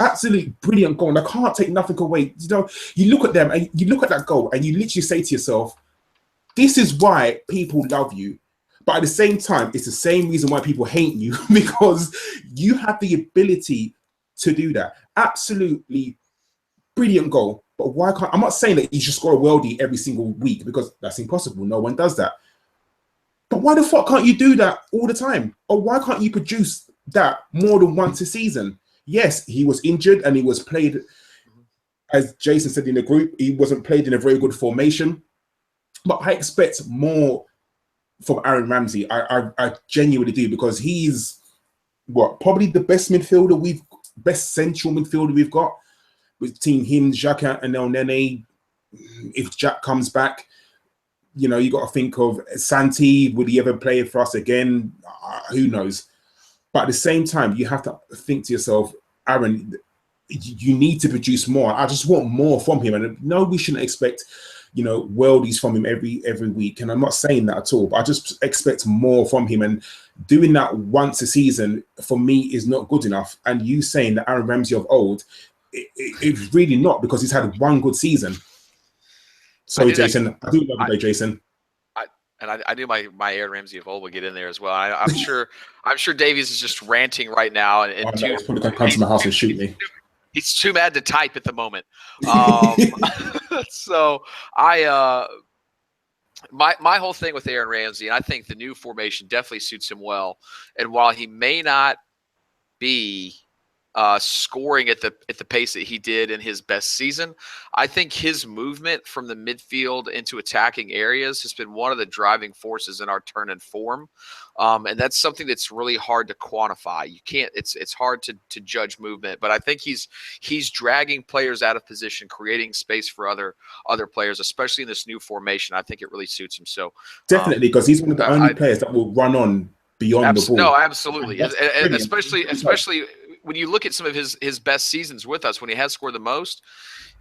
Absolutely brilliant goal. And I can't take nothing away. You know, you look at them and you look at that goal and you literally say to yourself, this is why people love you. But at the same time, it's the same reason why people hate you, because you have the ability to do that. Absolutely brilliant goal. But why can't, I'm not saying that you should score a worldie every single week, because that's impossible. No one does that. But why the fuck can't you do that all the time? Or why can't you produce that more than once a season? Yes, he was injured and he was played, as Jason said in the group, he wasn't played in a very good formation. But I expect more from Aaron Ramsey. I genuinely do, because he's probably the best central midfielder we've got, between him, Xhaka and El Nene. If Jack comes back, you know, you got to think of Santi. Would he ever play for us again? Who knows? But at the same time, you have to think to yourself, Aaron, you need to produce more. I just want more from him. And no, we shouldn't expect, you know, worldies from him every week. And I'm not saying that at all, but I just expect more from him. And doing that once a season, for me, is not good enough. And you saying that Aaron Ramsey of old, it's really not, because he's had one good season. Sorry, Jason. I do love you, Jason. I knew my Aaron Ramsey of old would get in there as well. I'm sure Davies is just ranting right now, and he's probably gonna come to my house and shoot me. He's too mad to type at the moment. So my whole thing with Aaron Ramsey, and I think the new formation definitely suits him well. And while he may not be scoring at the pace that he did in his best season, I think his movement from the midfield into attacking areas has been one of the driving forces in our turn and form, and that's something that's really hard to quantify. You can't. It's hard to judge movement, but I think he's dragging players out of position, creating space for other players, especially in this new formation. I think it really suits him. So definitely, because he's one of the only players that will run on beyond the ball. No, absolutely, especially when you look at some of his best seasons with us, when he has scored the most,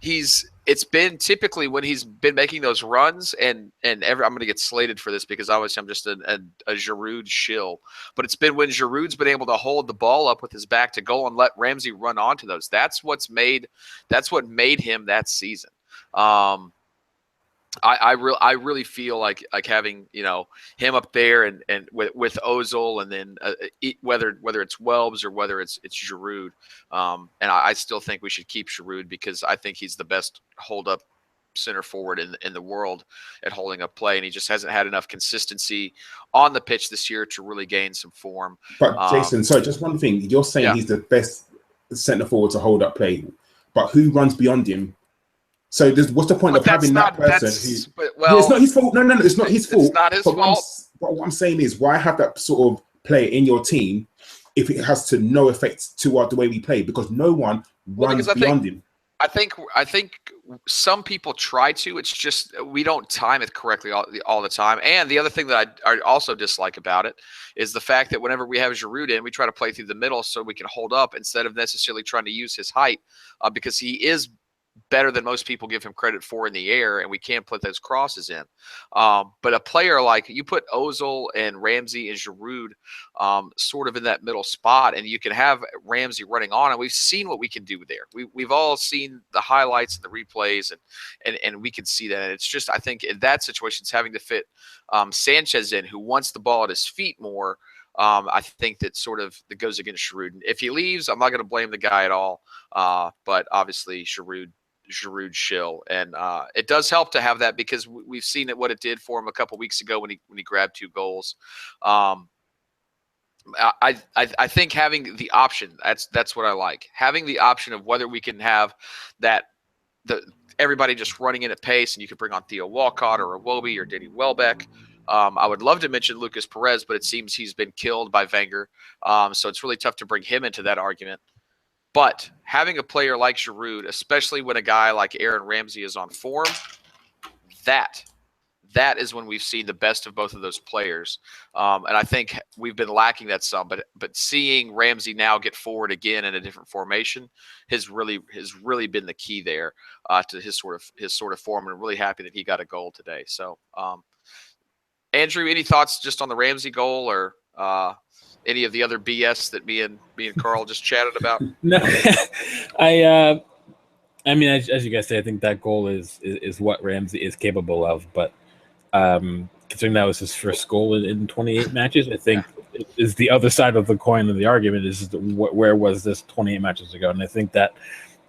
it's been typically when he's been making those runs, and I'm going to get slated for this because obviously I'm just a Giroud shill, but it's been when Giroud's been able to hold the ball up with his back to goal and let Ramsey run onto those. That's what made him that season. I really feel like having him up there and with Ozil, and then whether it's Welbs or whether it's Giroud, and I still think we should keep Giroud because I think he's the best hold up center forward in the world at holding up play, and he just hasn't had enough consistency on the pitch this year to really gain some form. But Jason, sorry, just one thing. You're saying he's the best center forward to hold up play, but who runs beyond him? So what's the point of having that person it's not his fault. No, it's not his fault. It's not his fault. What I'm saying is, why have that sort of player in your team if it has to no effect to the way we play? Because no one runs beyond him. I think some people try to. It's just we don't time it correctly all the time. And the other thing that I also dislike about it is the fact that whenever we have Giroud in, we try to play through the middle so we can hold up instead of necessarily trying to use his height because he is better than most people give him credit for in the air, and we can't put those crosses in. But a player like you put Ozil and Ramsey and Giroud sort of in that middle spot, and you can have Ramsey running on, and we've seen what we can do there. We've all seen the highlights and the replays, and we can see that. And it's just, I think in that situation, it's having to fit Sanchez in, who wants the ball at his feet more. I think that that goes against Giroud. And if he leaves, I'm not going to blame the guy at all. But obviously Giroud shill, and it does help to have that because we've seen what it did for him a couple weeks ago when he grabbed 2 goals. I think having the option, that's what I like, having the option of whether we can have everybody just running in at pace, and you can bring on Theo Walcott or Iwobi or Danny Welbeck. I would love to mention Lucas Perez, but it seems he's been killed by Wenger, so it's really tough to bring him into that argument. But having a player like Giroud, especially when a guy like Aaron Ramsey is on form, that is when we've seen the best of both of those players. And I think we've been lacking that some. But seeing Ramsey now get forward again in a different formation has really been the key there to his sort of form. And I'm really happy that he got a goal today. So, Andrew, any thoughts just on the Ramsey goal or any of the other BS that me and Karl just chatted about? No, I mean, as you guys say, I think that goal is what Ramsey is capable of. But considering that was his first goal in 28 matches, I think it is the other side of the coin of the argument is where was this 28 matches ago? And I think that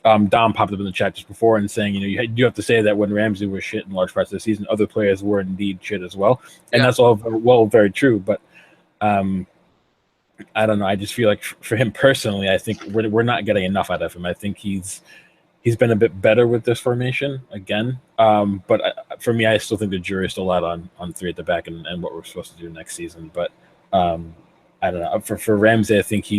Dom popped up in the chat just before and saying, you have to say that when Ramsey was shit in large parts of the season, other players were indeed shit as well. And that's all very true. But I don't know. I just feel like for him personally, I think we're not getting enough out of him. I think he's been a bit better with this formation again. But for me, I still think the jury is still out on 3 at the back and what we're supposed to do next season. But I don't know. For Ramsey, I think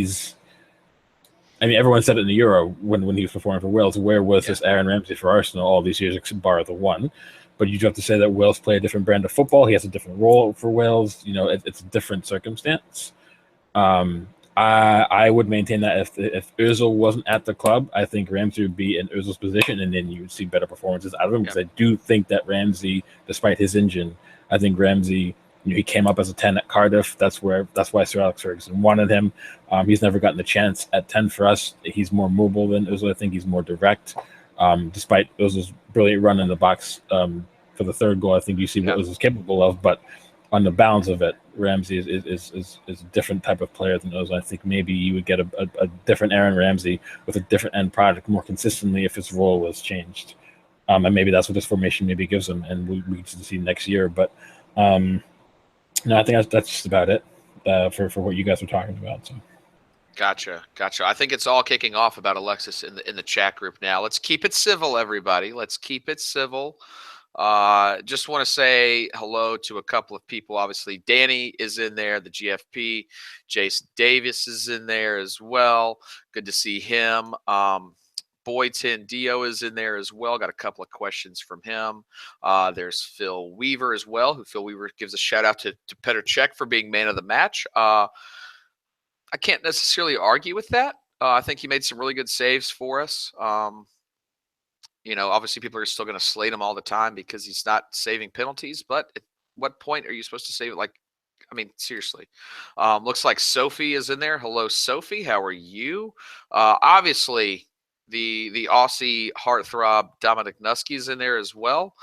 everyone said it in the Euro when he was performing for Wales. Where was this Aaron Ramsey for Arsenal all these years, bar the one? But you do have to say that Wales play a different brand of football. He has a different role for Wales. It's a different circumstance. I would maintain that if Ozil wasn't at the club, I think Ramsey would be in Ozil's position, and then you would see better performances out of him. Because I do think that Ramsey, despite his injury, I think Ramsey, he came up as a 10 at Cardiff. That's why Sir Alex Ferguson wanted him. He's never gotten the chance at 10 for us. He's more mobile than Ozil. I think he's more direct. Despite Ozil's brilliant run in the box for the 3rd goal, I think you see what Ozil's capable of, but on the balance of it, Ramsey is a different type of player than Ozil. I think maybe you would get a different Aaron Ramsey with a different end product more consistently if his role was changed. And maybe that's what this formation maybe gives him, and we get to see next year. But no, I think that's just about it for what you guys were talking about. So. Gotcha. I think it's all kicking off about Alexis in the chat group now. Let's keep it civil, everybody. Let's keep it civil. Just want to say hello to a couple of people. Obviously, Danny is in there, the GFP. Jason Davis is in there as well. Good to see him. Boyton Dio is in there as well. Got a couple of questions from him. There's Phil Weaver as well, who Phil Weaver gives a shout out to Petr Cech for being man of the match. I can't necessarily argue with that. I think he made some really good saves for us. Obviously people are still going to slate him all the time because he's not saving penalties. But at what point are you supposed to save it? Like, I mean, seriously. Looks like Sophie is in there. Hello, Sophie. How are you? Obviously, the Aussie heartthrob Dominic Nusky is in there as well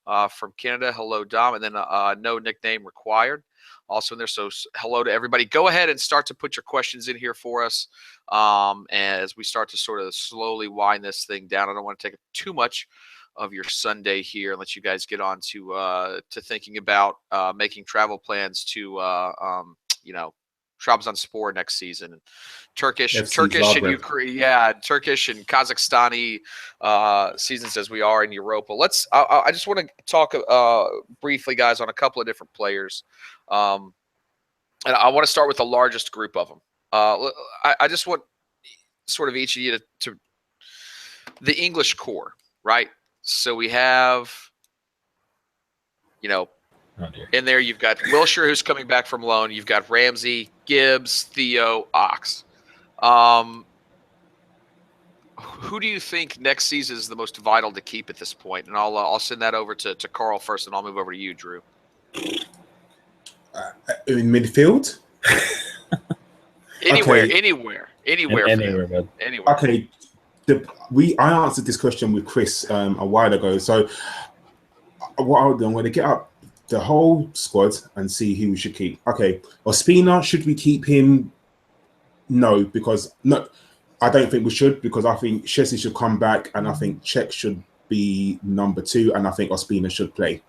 from Canada. Hello, Dom. And then no nickname required also in there. So hello to everybody. Go ahead and start to put your questions in here for us as we start to sort of slowly wind this thing down. I don't want to take too much of your Sunday here and let you guys get on to thinking about making travel plans to Trabzonspor next season, and Turkish and Ukraine, Turkish and Kazakhstani seasons as we are in Europa. I just want to talk briefly, guys, on a couple of different players, and I want to start with the largest group of them. I just want sort of each of you to the English core, right? So we have, in there you've got Wilshere, who's coming back from loan. You've got Ramsey, Gibbs, Theo, Ox. Who do you think next season is the most vital to keep at this point? And I'll send that over to Karl first, and I'll move over to you, Drew. In midfield? Anywhere. Anywhere. Okay. I answered this question with Chris a while ago. So what I'm going to get up the whole squad and see who we should keep. Okay, Ospina, should we keep him? No, I don't think we should, because I think Szczesny should come back, and I think Czech should be number 2, and I think Ospina should play.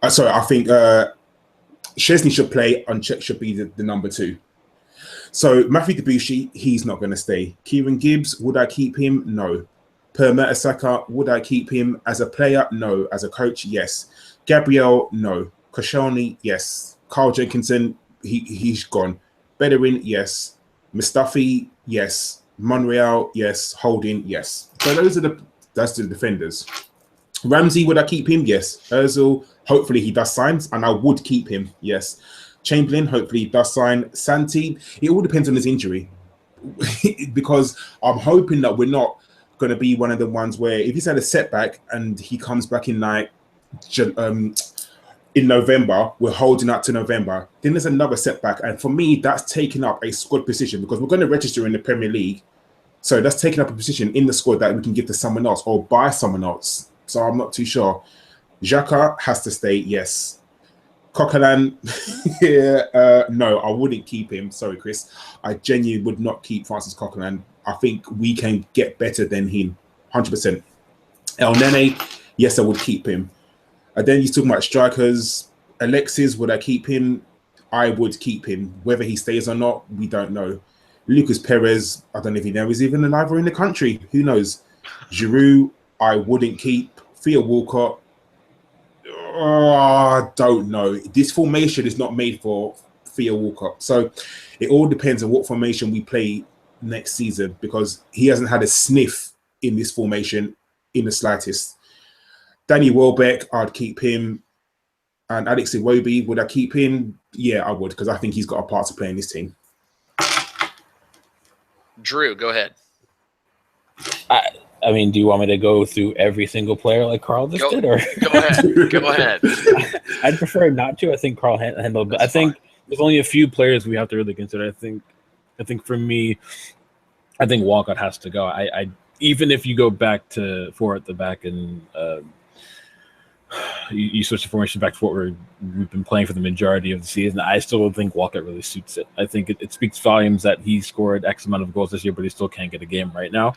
I think Szczesny should play and Czech should be the number 2. So Matthew Debussy, he's not going to stay. Kieran Gibbs, would I keep him? No. Per Mertesacker, would I keep him as a player? No. As a coach, yes. Gabriel, no. Koscielny, yes. Carl Jenkinson, he's gone. Bellerin, yes. Mustafi, yes. Monreal, yes. Holding, yes. So that's the defenders. Ramsey, would I keep him? Yes. Ozil, hopefully he does sign, and I would keep him, yes. Chamberlain, hopefully he does sign. Santi, it all depends on his injury. Because I'm hoping that we're not going to be one of the ones where if he's had a setback and he comes back in in November, we're holding up to November. Then there's another setback. And for me, that's taking up a squad position, because we're going to register in the Premier League. So that's taking up a position in the squad that we can give to someone else or buy someone else. So I'm not too sure. Xhaka has to stay, yes. Coquelin, no, I wouldn't keep him. Sorry, Chris. I genuinely would not keep Francis Coquelin. I think we can get better than him, 100%. El Nene, yes, I would keep him. And then he's talking about strikers. Alexis, would I keep him? I would keep him. Whether he stays or not, we don't know. Lucas Perez, I don't know if he knows even alive or in the country. Who knows? Giroud, I wouldn't keep. Theo Walcott, I don't know. This formation is not made for Theo Walcott. So it all depends on what formation we play next season, because he hasn't had a sniff in this formation in the slightest. Danny Welbeck, I'd keep him. And Alex Iwobi, would I keep him? Yeah, I would, because I think he's got a part to play in this team. Drew, go ahead. I mean, do you want me to go through every single player like Karl just did? Or Go ahead. I'd prefer not to. I think Karl handled, but I think there's only a few players we have to really consider. I think for me, I think Walcott has to go. I even if you go back to 4 at the back and you switch the formation back to what we've been playing for the majority of the season, I still don't think Walcott really suits it. I think it speaks volumes that he scored X amount of goals this year, but he still can't get a game right now.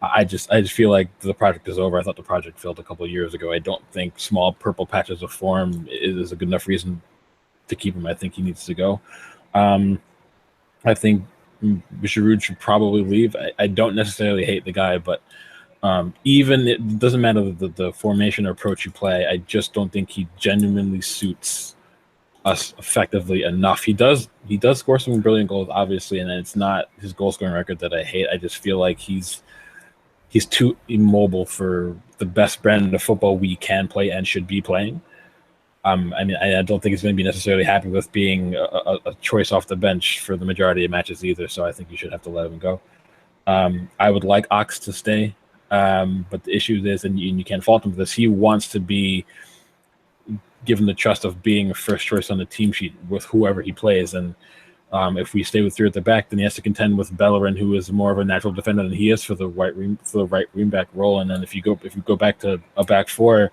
I just feel like the project is over. I thought the project failed a couple of years ago. I don't think small purple patches of form is a good enough reason to keep him. I think he needs to go. I think Giroud should probably leave. I don't necessarily hate the guy, but even it doesn't matter the formation or approach you play. I just don't think he genuinely suits us effectively enough. He does score some brilliant goals, obviously, and it's not his goal scoring record that I hate. I just feel like he's too immobile for the best brand of football we can play and should be playing. I mean, I don't think he's going to be necessarily happy with being a choice off the bench for the majority of matches either. So I think you should have to let him go. I would like Ox to stay, but the issue is, and you can't fault him for this, he wants to be given the trust of being a first choice on the team sheet with whoever he plays. And if we stay with 3 at the back, then he has to contend with Bellerin, who is more of a natural defender than he is for the right wing back role. And then if you go back to a back 4,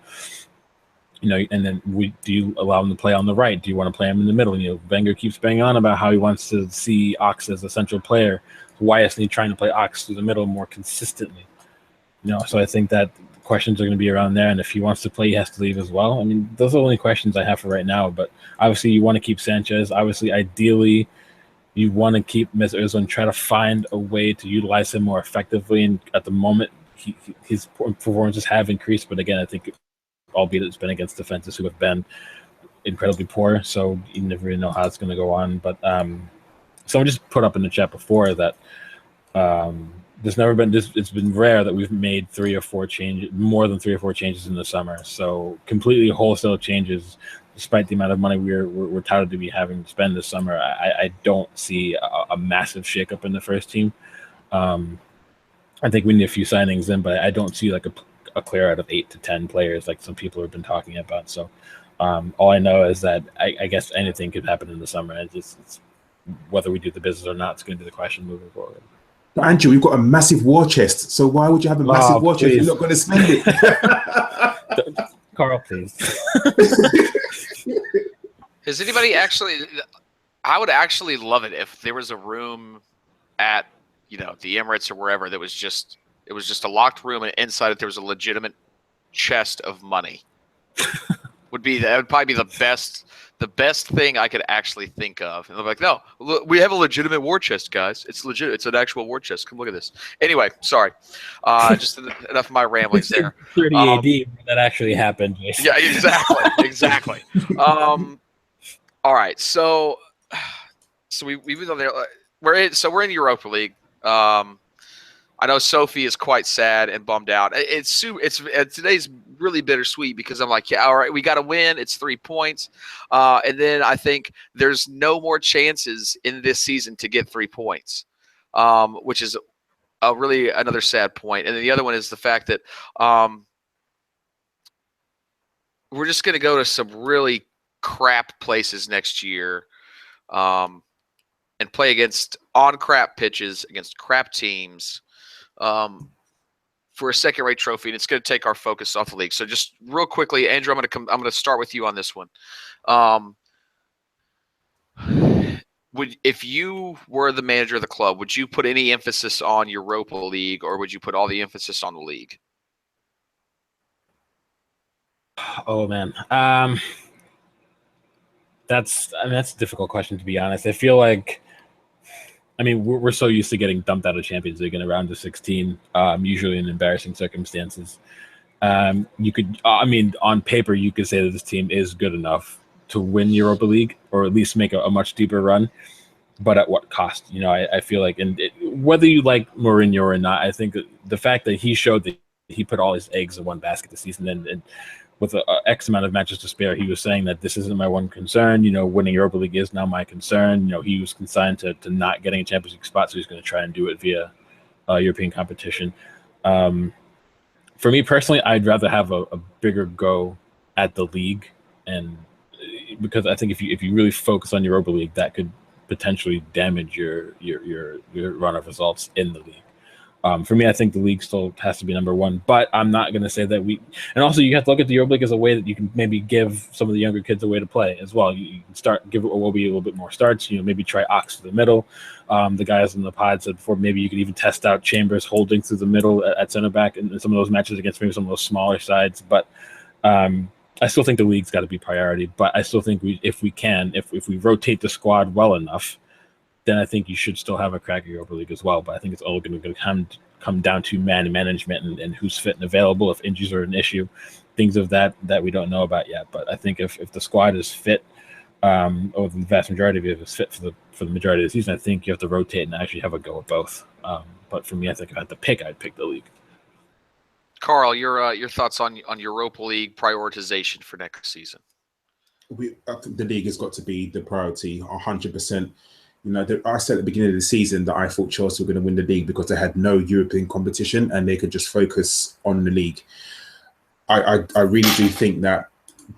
and then do you allow him to play on the right? Do you want to play him in the middle? Wenger keeps banging on about how he wants to see Ox as a central player. Why isn't he trying to play Ox through the middle more consistently? So I think that questions are going to be around there, and if he wants to play, he has to leave as well. I mean, those are the only questions I have for right now. But obviously, you want to keep Sanchez. Obviously, ideally, you want to keep Mesut Ozil and try to find a way to utilize him more effectively. And at the moment, his performances have increased, but again, I think, albeit it's been against defenses who have been incredibly poor, so you never really know how it's going to go on. But someone just put up in the chat before that there's never been it's been rare that we've made more than 3 or 4 changes in the summer. So completely wholesale changes, despite the amount of money we're touted to be having to spend this summer. I don't see a massive shakeup in the first team. I think we need a few signings in, but I don't see like a clear out of 8 to 10 players like some people have been talking about. So all I know is that I guess anything could happen in the summer. It's whether we do the business or not, it's going to be the question moving forward. But Andrew, we've got a massive war chest, so why would you have a massive war chest if you're not going to spend it? Karl, please. Has anybody actually? I would actually love it if there was a room at the Emirates or wherever that was just a locked room, and inside it there was a legitimate chest of money. That would probably be the best thing I could actually think of. And they're like, no, look, we have a legitimate war chest, guys. It's legit. It's an actual war chest. Come look at this. Anyway, sorry. Just enough of my ramblings there. 30 AD, that actually happened. Yeah, exactly. All right. So we've been there. We're in Europa League. I know Sophie is quite sad and bummed out. Today's really bittersweet because I'm like, yeah, all right, we got to win. It's 3 points. And then I think there's no more chances in this season to get 3 points, which is really another sad point. And then the other one is the fact that we're just going to go to some really crap places next year and play on crap pitches against crap teams. For a second-rate trophy, and it's going to take our focus off the league. So just real quickly, Andrew, I'm going to start with you on this one. If you were the manager of the club, would you put any emphasis on Europa League, or would you put all the emphasis on the league? Oh man, that's a difficult question, to be honest. I feel like, we're so used to getting dumped out of Champions League in a round of 16, usually in embarrassing circumstances. You could, on paper, you could say that this team is good enough to win Europa League, or at least make a much deeper run. But at what cost? I feel like, whether you like Mourinho or not, I think that the fact that he showed that he put all his eggs in one basket this season, and with X amount of matches to spare, he was saying that this isn't my one concern. Winning Europa League is now my concern. He was consigned to not getting a Champions League spot, so he's going to try and do it via European competition. For me personally, I'd rather have a bigger go at the league, and because I think if you really focus on Europa League, that could potentially damage your run of results in the league. For me, I think the league still has to be number one, but I'm not going to say that and also you have to look at the Europa League as a way that you can maybe give some of the younger kids a way to play as well. You can give Iwobi a little bit more starts, maybe try Ox to the middle. The guys in the pod said before, maybe you could even test out Chambers holding through the middle at center back in some of those matches against maybe some of those smaller sides. But I still think the league's got to be priority, but I still think if we rotate the squad well enough, then I think you should still have a crack at Europa League as well. But I think it's all going to come down to man management and who's fit and available, if injuries are an issue, things of that we don't know about yet. But I think if the squad is fit, or the vast majority of it is fit for the majority of the season, I think you have to rotate and actually have a go at both. But for me, I think if I had to pick, I'd pick the league. Karl, your thoughts on Europa League prioritization for next season? I think the league has got to be the priority, 100%. I said at the beginning of the season that I thought Chelsea were going to win the league because they had no European competition and they could just focus on the league. I really do think that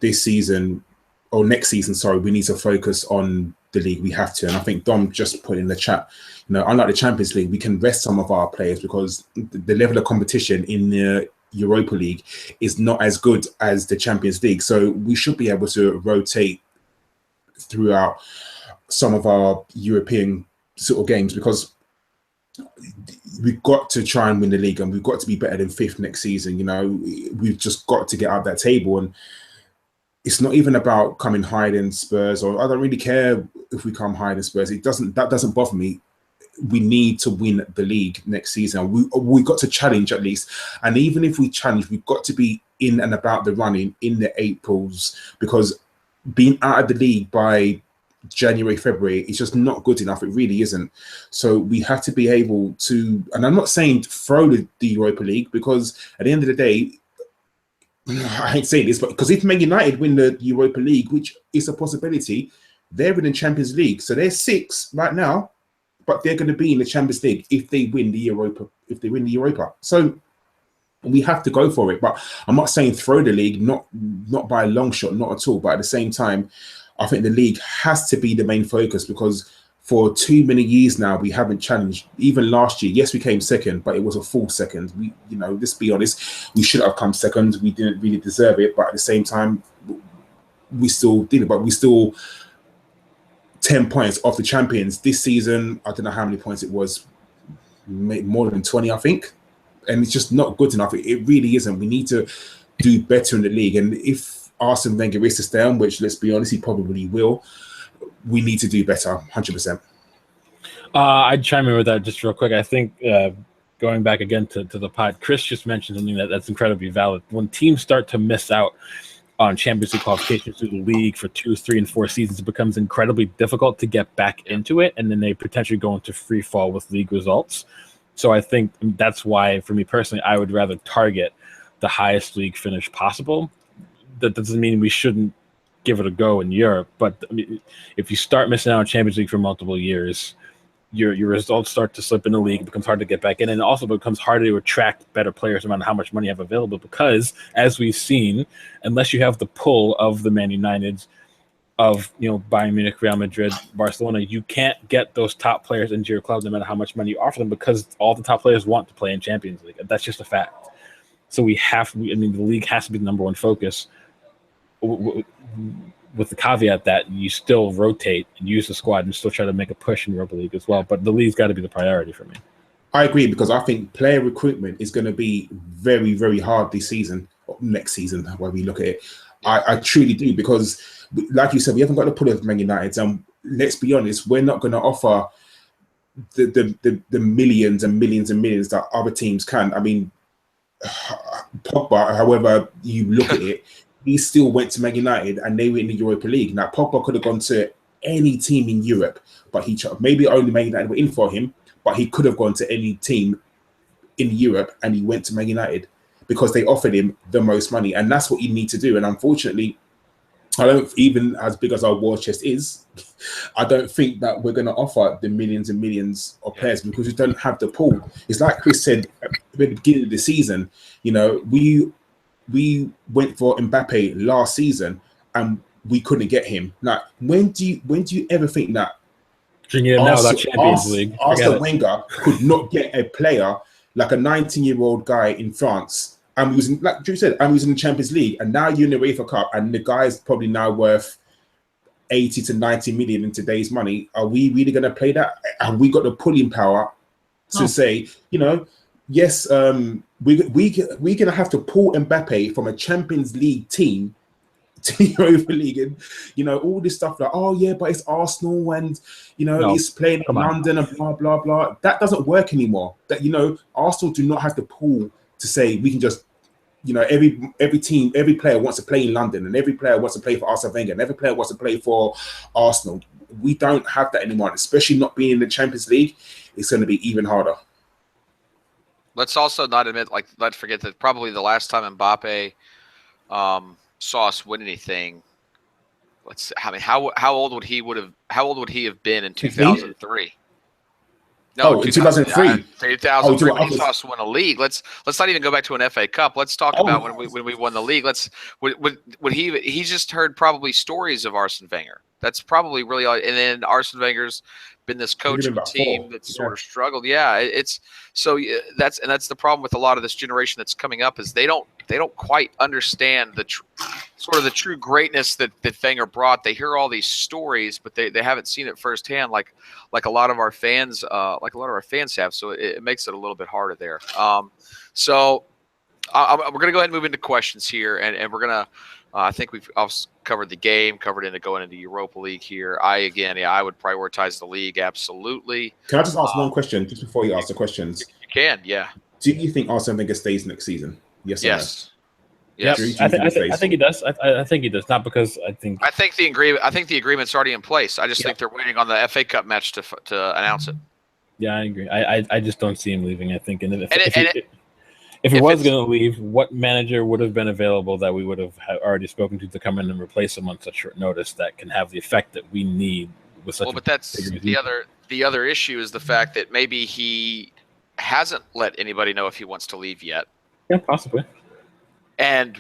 this season, or next season, sorry, we need to focus on the league. We have to. And I think Dom just put in the chat, unlike the Champions League, we can rest some of our players because the level of competition in the Europa League is not as good as the Champions League. So we should be able to rotate throughout some of our European sort of games because we've got to try and win the league and we've got to be better than 5th next season. We've just got to get out that table, and it's not even about coming higher than Spurs, or I don't really care if we come higher than Spurs. That doesn't bother me. We need to win the league next season. We've got to challenge at least, and even if we challenge, we've got to be in and about the running in the Aprils, because being out of the league by January, February, it's just not good enough. It really isn't. So we have to be able to, and I'm not saying throw the Europa League, because at the end of the day, I hate saying this, but because if Man United win the Europa League, which is a possibility, they're in the Champions League. So they're 6 right now, but they're going to be in the Champions League if they win the Europa. So we have to go for it. But I'm not saying throw the league, not by a long shot, not at all. But at the same time, I think the league has to be the main focus, because for too many years now, we haven't challenged. Even last year, yes, we came second, but it was a full second. Let's be honest, we should have come second. We didn't really deserve it, but at the same time, we still did it. But we still 10 points off the champions this season. I don't know how many points it was, more than 20, I think. And it's just not good enough. It really isn't. We need to do better in the league. And if Arsene Wenger is to stay on, which, let's be honest, he probably will, we need to do better, 100%. I'd chime in with that just real quick. I think going back again to the pod, Chris just mentioned something that's incredibly valid. When teams start to miss out on Champions League qualifications through the league for 2, 3, and 4 seasons, it becomes incredibly difficult to get back into it, and then they potentially go into free fall with league results. So I think that's why, for me personally, I would rather target the highest league finish possible. That doesn't mean we shouldn't give it a go in Europe, but I mean, if you start missing out on Champions League for multiple years, your results start to slip in the league. It becomes hard to get back in, and it also becomes harder to attract better players no matter how much money you have available, because, as we've seen, unless you have the pull of the Man Uniteds, of Bayern Munich, Real Madrid, Barcelona, you can't get those top players into your club no matter how much money you offer them, because all the top players want to play in Champions League. That's just a fact. So the league has to be the number one focus, with the caveat that you still rotate and use the squad and still try to make a push in Europa League as well. But the league's got to be the priority for me. I agree, because I think player recruitment is going to be very, very hard this season, or next season, however we look at it. I truly do, because, like you said, we haven't got the pull of Man United. And let's be honest, we're not going to offer the millions and millions and millions that other teams can. I mean, Pogba, however you look at it, he still went to Man United and they were in the Europa League. Now, Pogba could have gone to any team in Europe, but maybe only Man United were in for him, but he could have gone to any team in Europe, and he went to Man United because they offered him the most money. And that's what you need to do. And unfortunately, I don't, even as big as our war chest is, I don't think that we're going to offer the millions and millions of players, because we don't have the pool. It's like Chris said at the beginning of the season, we went for Mbappe last season and we couldn't get him. Like, when do you ever think that Arsene Wenger could not get a player like a 19-year-old guy in France? And we was in, like Drew said, and we was in the Champions League, and now you're in the UEFA Cup, and the guy is probably now worth 80 to 90 million in today's money. Are we really going to play that? Have we got the pulling power to say, yes, we're going to have to pull Mbappe from a Champions League team to the Europa League, and all this stuff like, oh yeah, but it's Arsenal, and it's playing in London and blah blah blah. That doesn't work anymore. That Arsenal do not have to pull to say we can just, every team, every player wants to play in London, and every player wants to play for Arsene Wenger, and every player wants to play for Arsenal. We don't have that anymore, especially not being in the Champions League. It's going to be even harder. Let's also not let's forget that probably the last time Mbappe saw us win anything, how old would he have been in 2003? No, in 2003. 2003 when he saw us win a league. Let's not even go back to an FA Cup. Let's talk about when we won the league. Would he just heard probably stories of Arsene Wenger. That's probably really all. And then Arsene Wenger's been this coach of a team that's sort of struggled. Yeah, that's the problem with a lot of this generation that's coming up is they don't quite understand the true greatness that Wenger brought. They hear all these stories, but they haven't seen it firsthand, like a lot of our fans have. So it makes it a little bit harder there. So we're gonna go ahead and move into questions here, and we're gonna. I think we've also covered the game, going into Europa League here. I would prioritize the league absolutely. Can I just ask one question just before you ask the questions? You can, yeah. Do you think Arsene Wenger stays next season? Yes. Yes. Yes. I think he does. I think he does. Not because I think the agreement's already in place. I just think they're waiting on the FA Cup match to announce it. Yeah, I agree. I just don't see him leaving. I think, if he was going to leave, what manager would have been available that we would have already spoken to come in and replace him on such short notice that can have the effect that we need with such? Well, but that's the other issue is the fact that maybe he hasn't let anybody know if he wants to leave yet. Yeah, possibly. And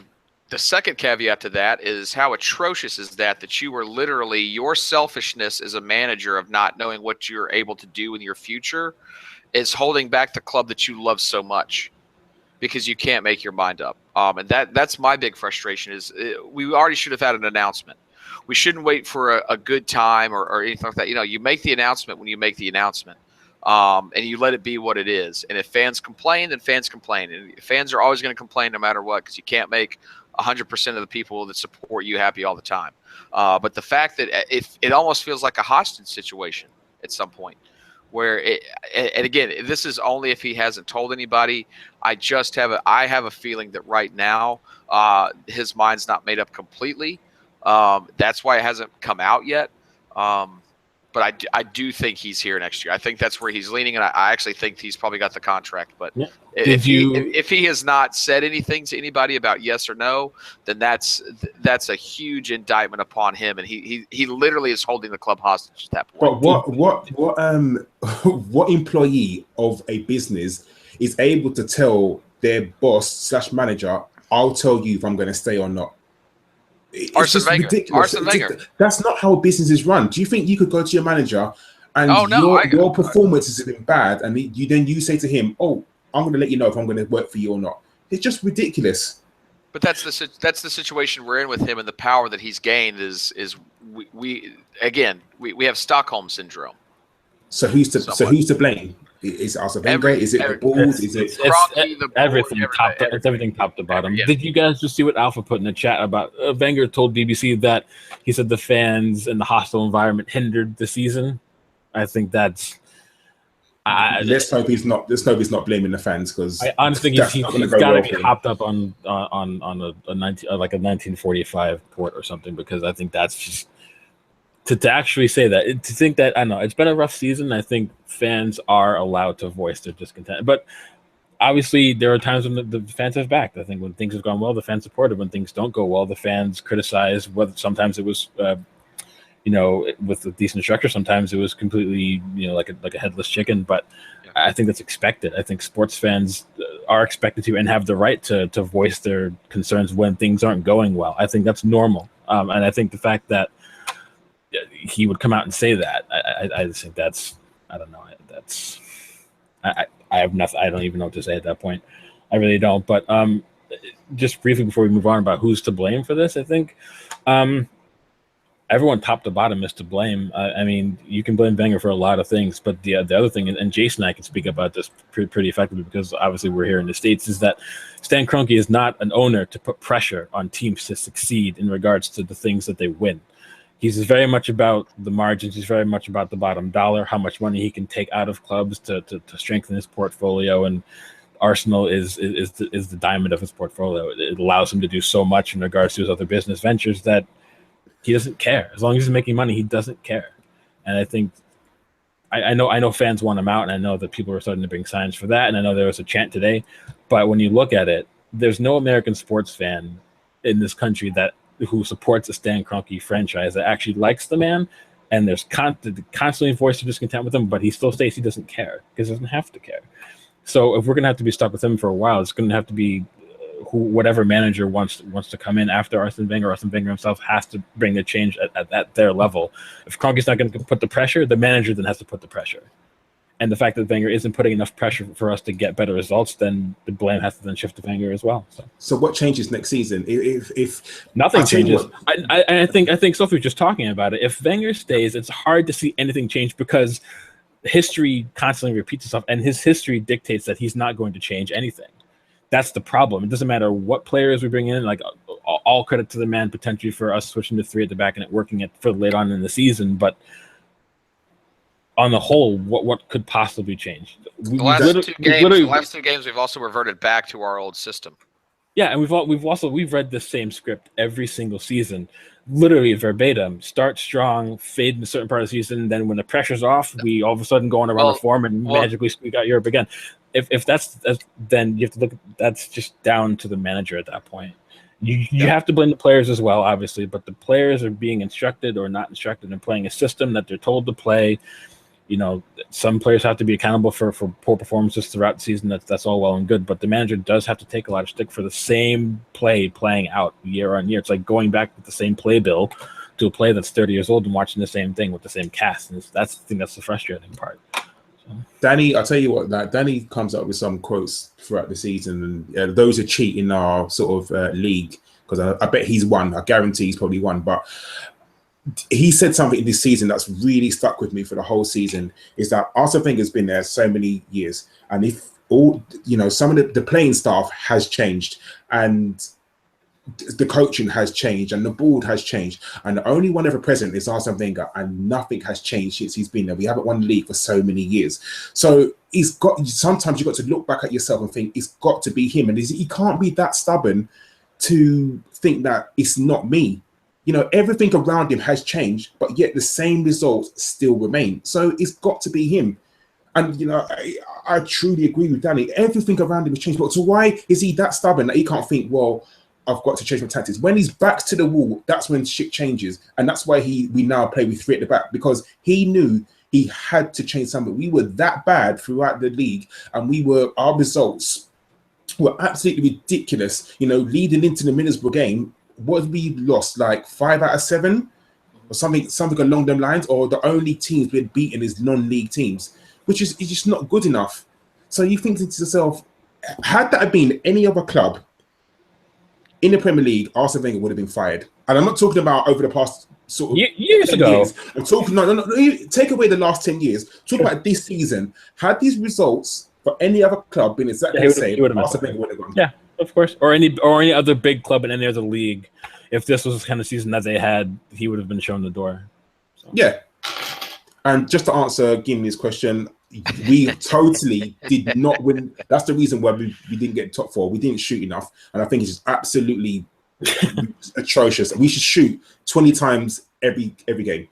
the second caveat to that is how atrocious is that you were literally your selfishness as a manager of not knowing what you're able to do in your future is holding back the club that you love so much. Because you can't make your mind up. And that's my big frustration is we already should have had an announcement. We shouldn't wait for a good time or anything like that. You make the announcement when you make the announcement. And you let it be what it is. And if fans complain, then fans complain. And fans are always going to complain no matter what because you can't make 100% of the people that support you happy all the time. But the fact that it almost feels like a hostage situation at some point. And again, this is only if he hasn't told anybody. I have a feeling that right now his mind's not made up completely. That's why it hasn't come out yet. But I do think he's here next year. I think that's where he's leaning, and I actually think he's probably got the contract. But if he has not said anything to anybody about yes or no, then that's a huge indictment upon him, and he literally is holding the club hostage at that point. But what employee of a business is able to tell their boss / manager, "I'll tell you if I'm going to stay or not"? Arsene Wenger. That's not how businesses run. Do you think you could go to your manager and your performance has been bad, and you say to him, "Oh, I'm going to let you know if I'm going to work for you or not"? It's just ridiculous. But that's the situation we're in with him, and the power that he's gained is we have Stockholm syndrome. So who's to blame? Is it Arsene Wenger? Is it the board? It's everything top to bottom. Yeah. Did you guys just see what Alpha put in the chat about Wenger told BBC that he said the fans and the hostile environment hindered the season? I think that's. Let's hope he's not blaming the fans because I honestly think he's got to be hopped up on a 1945 port or something because I think that's just. To actually say that, to think that, I know it's been a rough season. I think fans are allowed to voice their discontent, but obviously there are times when the fans have backed. I think when things have gone well, the fans support it. When things don't go well, the fans criticize. Whether sometimes it was, with a decent structure, sometimes it was completely, like a headless chicken. But I think that's expected. I think sports fans are expected to and have the right to voice their concerns when things aren't going well. I think that's normal, and I think the fact that he would come out and say that. I just think that's. I don't know. That's. I have nothing. I don't even know what to say at that point. I really don't. But just briefly before we move on about who's to blame for this, I think everyone top to bottom is to blame. I mean, you can blame Wenger for a lot of things, but the other thing, and Jason and I can speak about this pretty effectively because obviously we're here in the States, is that Stan Kroenke is not an owner to put pressure on teams to succeed in regards to the things that they win. He's very much about the margins. He's very much about the bottom dollar, how much money he can take out of clubs to strengthen his portfolio. And Arsenal is the diamond of his portfolio. It allows him to do so much in regards to his other business ventures that he doesn't care. As long as he's making money, he doesn't care. And I think I know fans want him out, and I know that people are starting to bring signs for that. And I know there was a chant today. But when you look at it, there's no American sports fan in this country that who supports a Stan Kroenke franchise that actually likes the man, and there's constantly voice of discontent with him, but he still states he doesn't care because he doesn't have to care. So if we're going to have to be stuck with him for a while, it's going to have to be whatever manager wants to come in after Arsene Wenger. Arsene Wenger himself has to bring the change at their level. If Kroenke's not going to put the pressure, the manager then has to put the pressure. And the fact that Wenger isn't putting enough pressure for us to get better results, then the blame has to then shift to Wenger as well. So what changes next season? If nothing changes, I think Sophie was just talking about it. If Wenger stays, it's hard to see anything change because history constantly repeats itself, and his history dictates that he's not going to change anything. That's the problem. It doesn't matter what players we bring in. Like all credit to the man potentially for us switching to 3 at the back and it working for late on in the season, but on the whole, what could possibly change? The last two games, we've also reverted back to our old system. Yeah, and we've read the same script every single season, literally verbatim. Start strong, fade in a certain part of the season, then when the pressure's off, we all of a sudden go on a run of form and magically squeak out Europe again. If that's then you have to look. That's just down to the manager at that point. You have to blame the players as well, obviously, but the players are being instructed or not instructed and playing a system that they're told to play. You know, some players have to be accountable for poor performances throughout the season. That's all well and good, but the manager does have to take a lot of stick for the same playing out year on year. It's like going back with the same playbill to a play that's 30 years old and watching the same thing with the same cast. And I think that's the frustrating part. So. Danny, I'll tell you what, Danny comes up with some quotes throughout the season, and those are cheat in our sort of league because I bet he's won. I guarantee he's probably won, but he said something in this season that's really stuck with me for the whole season is that Arsene Wenger's been there so many years, and if all some of the playing staff has changed and the coaching has changed and the board has changed, and the only one ever present is Arsene Wenger, and nothing has changed since he's been there. We haven't won the league for so many years, so sometimes you've got to look back at yourself and think it's got to be him, and he can't be that stubborn to think that it's not me. Everything around him has changed, but yet the same results still remain. So it's got to be him. And, I truly agree with Danny. Everything around him has changed. But so why is he that stubborn that he can't think, well, I've got to change my tactics? When he's back to the wall, that's when shit changes. And that's why we now play with 3 at the back, because he knew he had to change something. We were that bad throughout the league, and our results were absolutely ridiculous. Leading into the Middlesbrough game, what we lost, like 5 out of 7 or something along them lines, or the only teams we had beaten is non-league teams, which is just not good enough. So you think to yourself, had that been any other club in the Premier League, Arsene Wenger would have been fired. And I'm not talking about over the past sort of years ago. Years. I'm talking no. Take away the last 10 years. Talk about this season. Had these results for any other club been exactly the same, Arsene Wenger would have gone. Yeah. Of course, or any other big club in any other league, if this was the kind of season that they had, he would have been shown the door. So. Yeah, and just to answer Gimli's question, we totally did not win. That's the reason why we didn't get top 4. We didn't shoot enough, and I think it's just absolutely atrocious. We should shoot 20 times every game.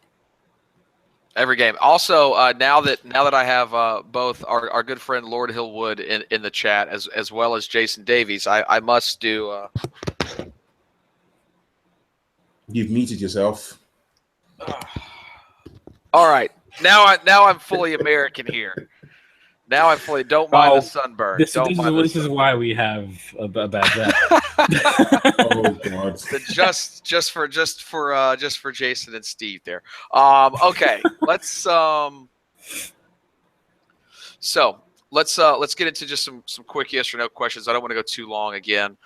Every game. Also, now that I have both our good friend Lord Hillwood in the chat as well as Jason Davies, I must do. You've muted yourself. All right, now I'm fully American here. Now I'm fully don't mind the sunburn. This is why we have a bad bet. Oh God! Just for Jason and Steve there. Okay, let's get into just some quick yes or no questions. I don't want to go too long again.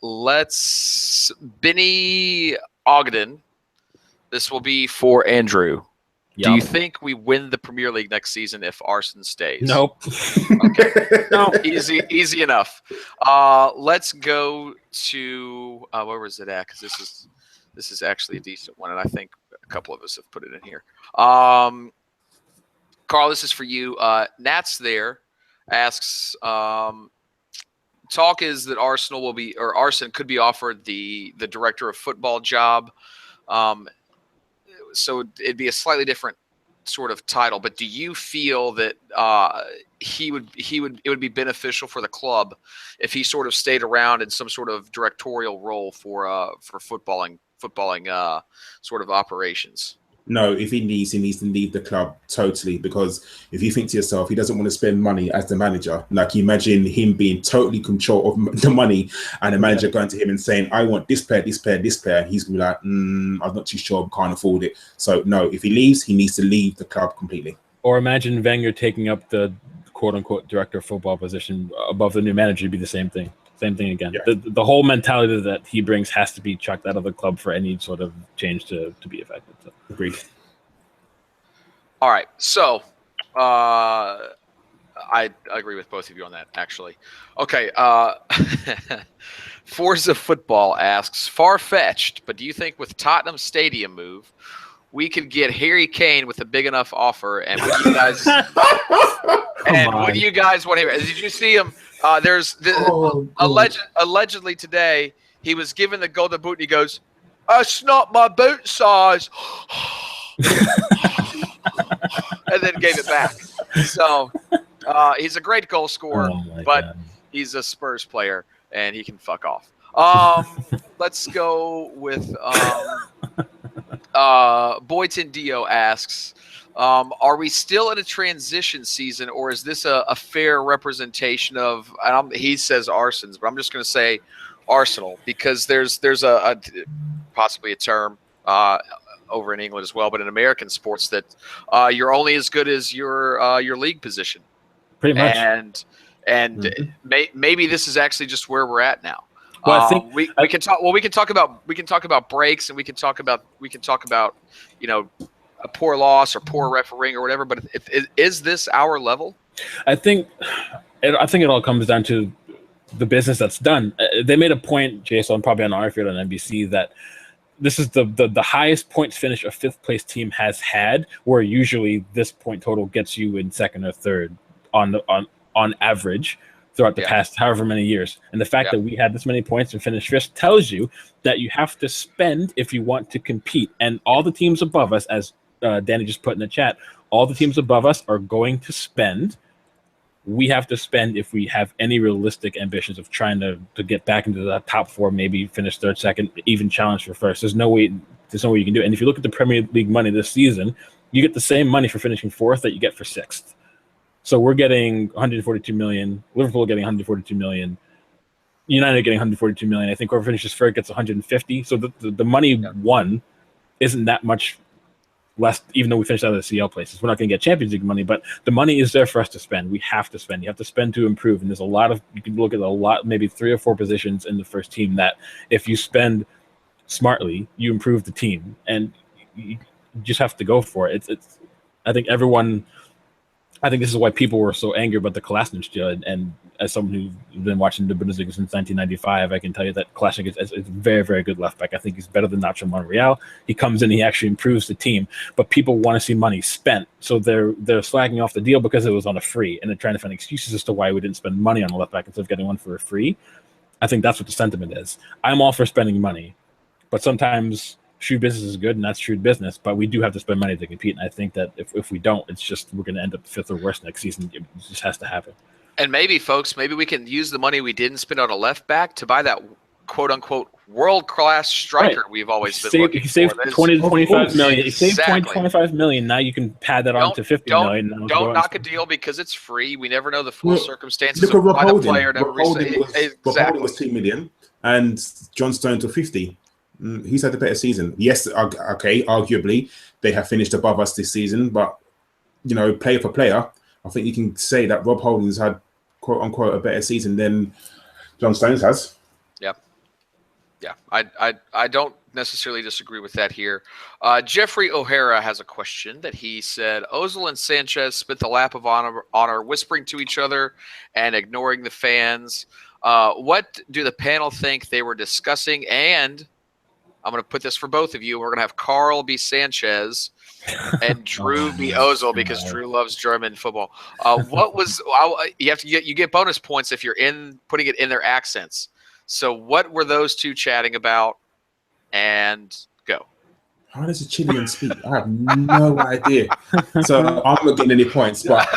Let's Benny Ogden. This will be for Andrew. Yep. Do you think we win the Premier League next season if Arsene stays? Nope. Okay. No, easy enough. Let's go to where was it at? Because this is actually a decent one, and I think a couple of us have put it in here. Karl, this is for you. Nats there asks, talk is that Arsene could be offered the director of football job. So it'd be a slightly different sort of title, but do you feel that it would be beneficial for the club if he sort of stayed around in some sort of directorial role for footballing sort of operations? No, if he needs to leave the club totally, because if you think to yourself, he doesn't want to spend money as the manager. Like, imagine him being totally control of the money and the manager going to him and saying, I want this player, this player, this player. And he's going to be like, I'm not too sure, can't afford it. So no, if he leaves, he needs to leave the club completely. Or imagine Wenger taking up the quote unquote director of football position above the new manager. It'd be the same thing. Same thing again. Yeah. The whole mentality that he brings has to be chucked out of the club for any sort of change to be effective. So. Agreed. All right. So I agree with both of you on that, actually. Okay. Forza Football asks, far-fetched, but do you think with Tottenham Stadium move, we could get Harry Kane with a big enough offer? And would you guys would you guys want him? Did you see him? There's allegedly today he was given the golden boot and he goes, "That's not my boot size," and then gave it back. So he's a great goal scorer, but he's a Spurs player and he can fuck off. Let's go with Boyton Dio asks, are we still in a transition season, or is this a fair representation of, he says Arsons, but I'm just going to say Arsenal, because there's a possibly a term over in England as well, but in American sports that you're only as good as your league position. Pretty much. And maybe this is actually just where we're at now. Well, I think we can talk. Well, we can talk about breaks, and we can talk about a poor loss or poor refereeing or whatever. But is this our level? I think it all comes down to the business that's done. They made a point, Jason, probably on our field on NBC, that this is the highest points finish a fifth place team has had, where usually this point total gets you in second or third on average throughout the past however many years. And the fact that we had this many points and finished fifth tells you that you have to spend if you want to compete. And all the teams above us, as Danny just put in the chat, all the teams above us are going to spend. We have to spend if we have any realistic ambitions of trying to get back into the top four, maybe finish third, second, even challenge for first. There's no way you can do it. And if you look at the Premier League money this season, you get the same money for finishing fourth that you get for sixth. So we're getting 142 million. Liverpool getting 142 million. United getting 142 million. I think whoever finishes first gets 150. So the money won isn't that much less, even though we finished out of the CL places. We're not going to get Champions League money, but the money is there for us to spend. We have to spend. You have to spend to improve. And there's you can look at maybe 3 or 4 positions in the first team that if you spend smartly, you improve the team. And you just have to go for it. I think this is why people were so angry about the Kolasinac deal. And as someone who's been watching the Bundesliga since 1995, I can tell you that Kolasinac is a very, very good left back. I think he's better than Nacho Monreal. He comes in, he actually improves the team. But people want to see money spent, so they're slagging off the deal because it was on a free, and they're trying to find excuses as to why we didn't spend money on a left back instead of getting one for a free. I think that's what the sentiment is. I'm all for spending money, but sometimes shrewd business is good, and that's shrewd business, but we do have to spend money to compete. And I think that if we don't, it's just we're going to end up fifth or worse next season. It just has to happen. And maybe, folks, we can use the money we didn't spend on a left back to buy that quote-unquote world-class striker we've always been looking for. You saved 20 to 25 million. You saved 20 to 25 million. Now you can pad that on to 50 million. Don't knock a deal because it's free. We never know the full circumstances of why the player never received. Rob Holding was 2 million, and John Stone to 50. Who's had a better season? Yes, okay, arguably they have finished above us this season, but player for player, I think you can say that Rob Holding's had quote unquote a better season than John Stones has. Yeah. I don't necessarily disagree with that here. Jeffrey O'Hara has a question that he said, Ozil and Sanchez spent the lap of honor whispering to each other and ignoring the fans. What do the panel think they were discussing? And I'm going to put this for both of you. We're going to have Karl be Sanchez and Drew be Ozil because Drew loves German football. You get bonus points if you're putting it in their accents. So what were those two chatting about? And go. How does a Chilean speak? I have no idea. So I'm not getting any points, but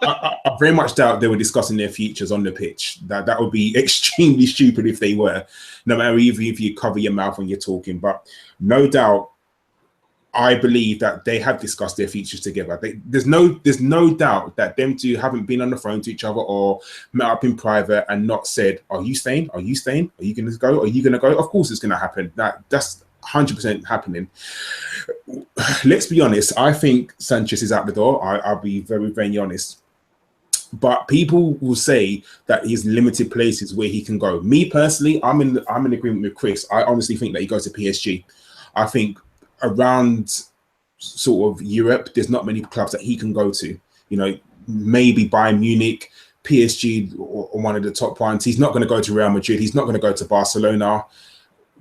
I very much doubt they were discussing their futures on the pitch. That would be extremely stupid if they were, no matter even if you cover your mouth when you're talking. But no doubt, I believe that they have discussed their futures together. There's no doubt that them two haven't been on the phone to each other or met up in private and not said, "Are you staying? Are you staying? Are you going to go? Are you going to go?" Of course, it's going to happen. That's 100% happening. Let's be honest. I think Sanchez is out the door. I'll be very, very honest. But people will say that he's limited places where he can go. Me personally, I'm in agreement with Chris. I honestly think that he goes to PSG. I think around sort of Europe, there's not many clubs that he can go to. You know, maybe Bayern Munich, PSG, or one of the top ones. He's not going to go to Real Madrid. He's not going to go to Barcelona.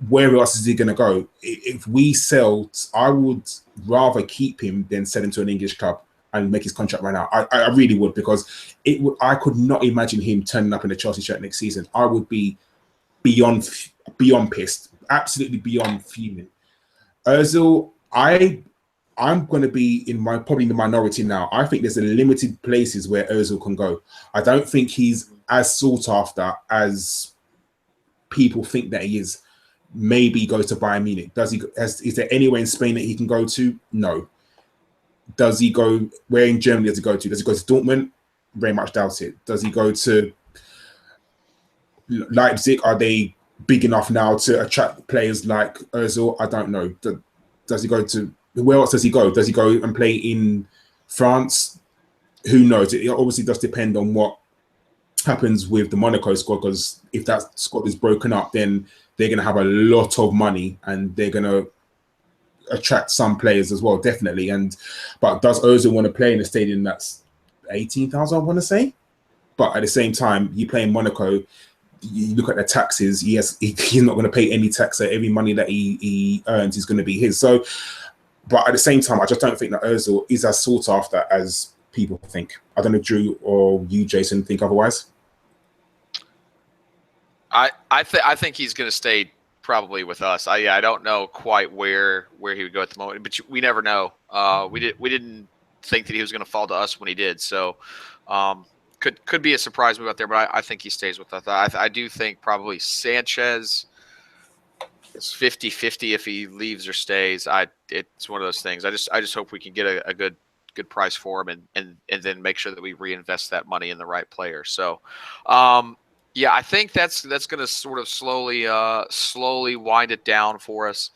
Where else is he going to go? If we sell, I would rather keep him than sell him to an English club and make his contract run out. I really would, because I could not imagine him turning up in a Chelsea shirt next season. I would be beyond pissed, absolutely beyond fuming. Ozil, I'm going to be probably in the minority now. I think there's a limited places where Ozil can go. I don't think he's as sought after as people think that he is. Maybe he goes to Bayern Munich. Is there anywhere in Spain that he can go to? No. Does he go? Where in Germany does he go to? Does he go to Dortmund? Very much doubt it. Does he go to Leipzig? Are they big enough now to attract players like Ozil? I don't know. Does he go to? Where else does he go? Does he go and play in France? Who knows? It obviously does depend on what happens with the Monaco squad, because if that squad is broken up, then they're going to have a lot of money and they're going to attract some players as well, definitely. But does Ozil want to play in a stadium that's 18,000, I want to say? But at the same time, you play in Monaco, you look at the taxes, he's not going to pay any tax. So every money that he earns is going to be his. So, but at the same time, I just don't think that Ozil is as sought after as people think. I don't know, Drew or you, Jason, think otherwise? I think he's going to stay probably with us. I don't know quite where he would go at the moment, but we never know. We didn't think that he was going to fall to us when he did. So could be a surprise move out there, but I think he stays with us. I do think probably Sanchez is 50-50 if he leaves or stays. It's one of those things. I just hope we can get a good price for him and then make sure that we reinvest that money in the right player. So yeah, I think that's going to sort of slowly wind it down for us.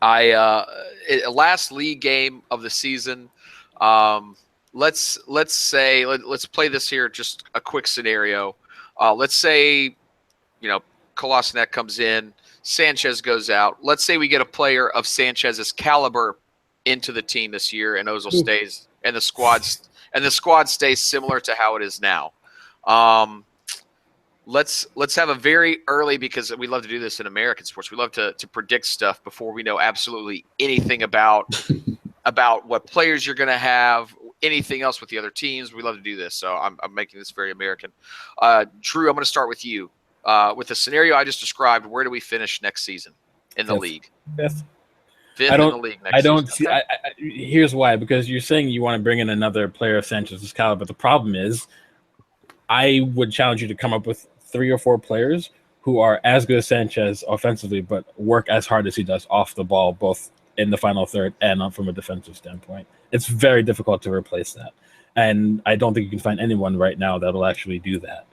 Last league game of the season. Let's play this here. Just a quick scenario. Let's say, Koscielny comes in, Sanchez goes out. Let's say we get a player of Sanchez's caliber into the team this year, and Ozil stays, and the squad stays similar to how it is now. Let's have a very early, because we love to do this in American sports. We love to predict stuff before we know absolutely anything about what players you're going to have, anything else with the other teams. We love to do this, so I'm making this very American. Drew, I'm going to start with you. With the scenario I just described, where do we finish next season in the league? Fifth in the league next season. See. Okay. Here's why: because you're saying you want to bring in another player of Sanchez's caliber. But the problem is, I would challenge you to come up with 3 or 4 players who are as good as Sanchez offensively, but work as hard as he does off the ball, both in the final third and from a defensive standpoint. It's very difficult to replace that. And I don't think you can find anyone right now that will actually do that.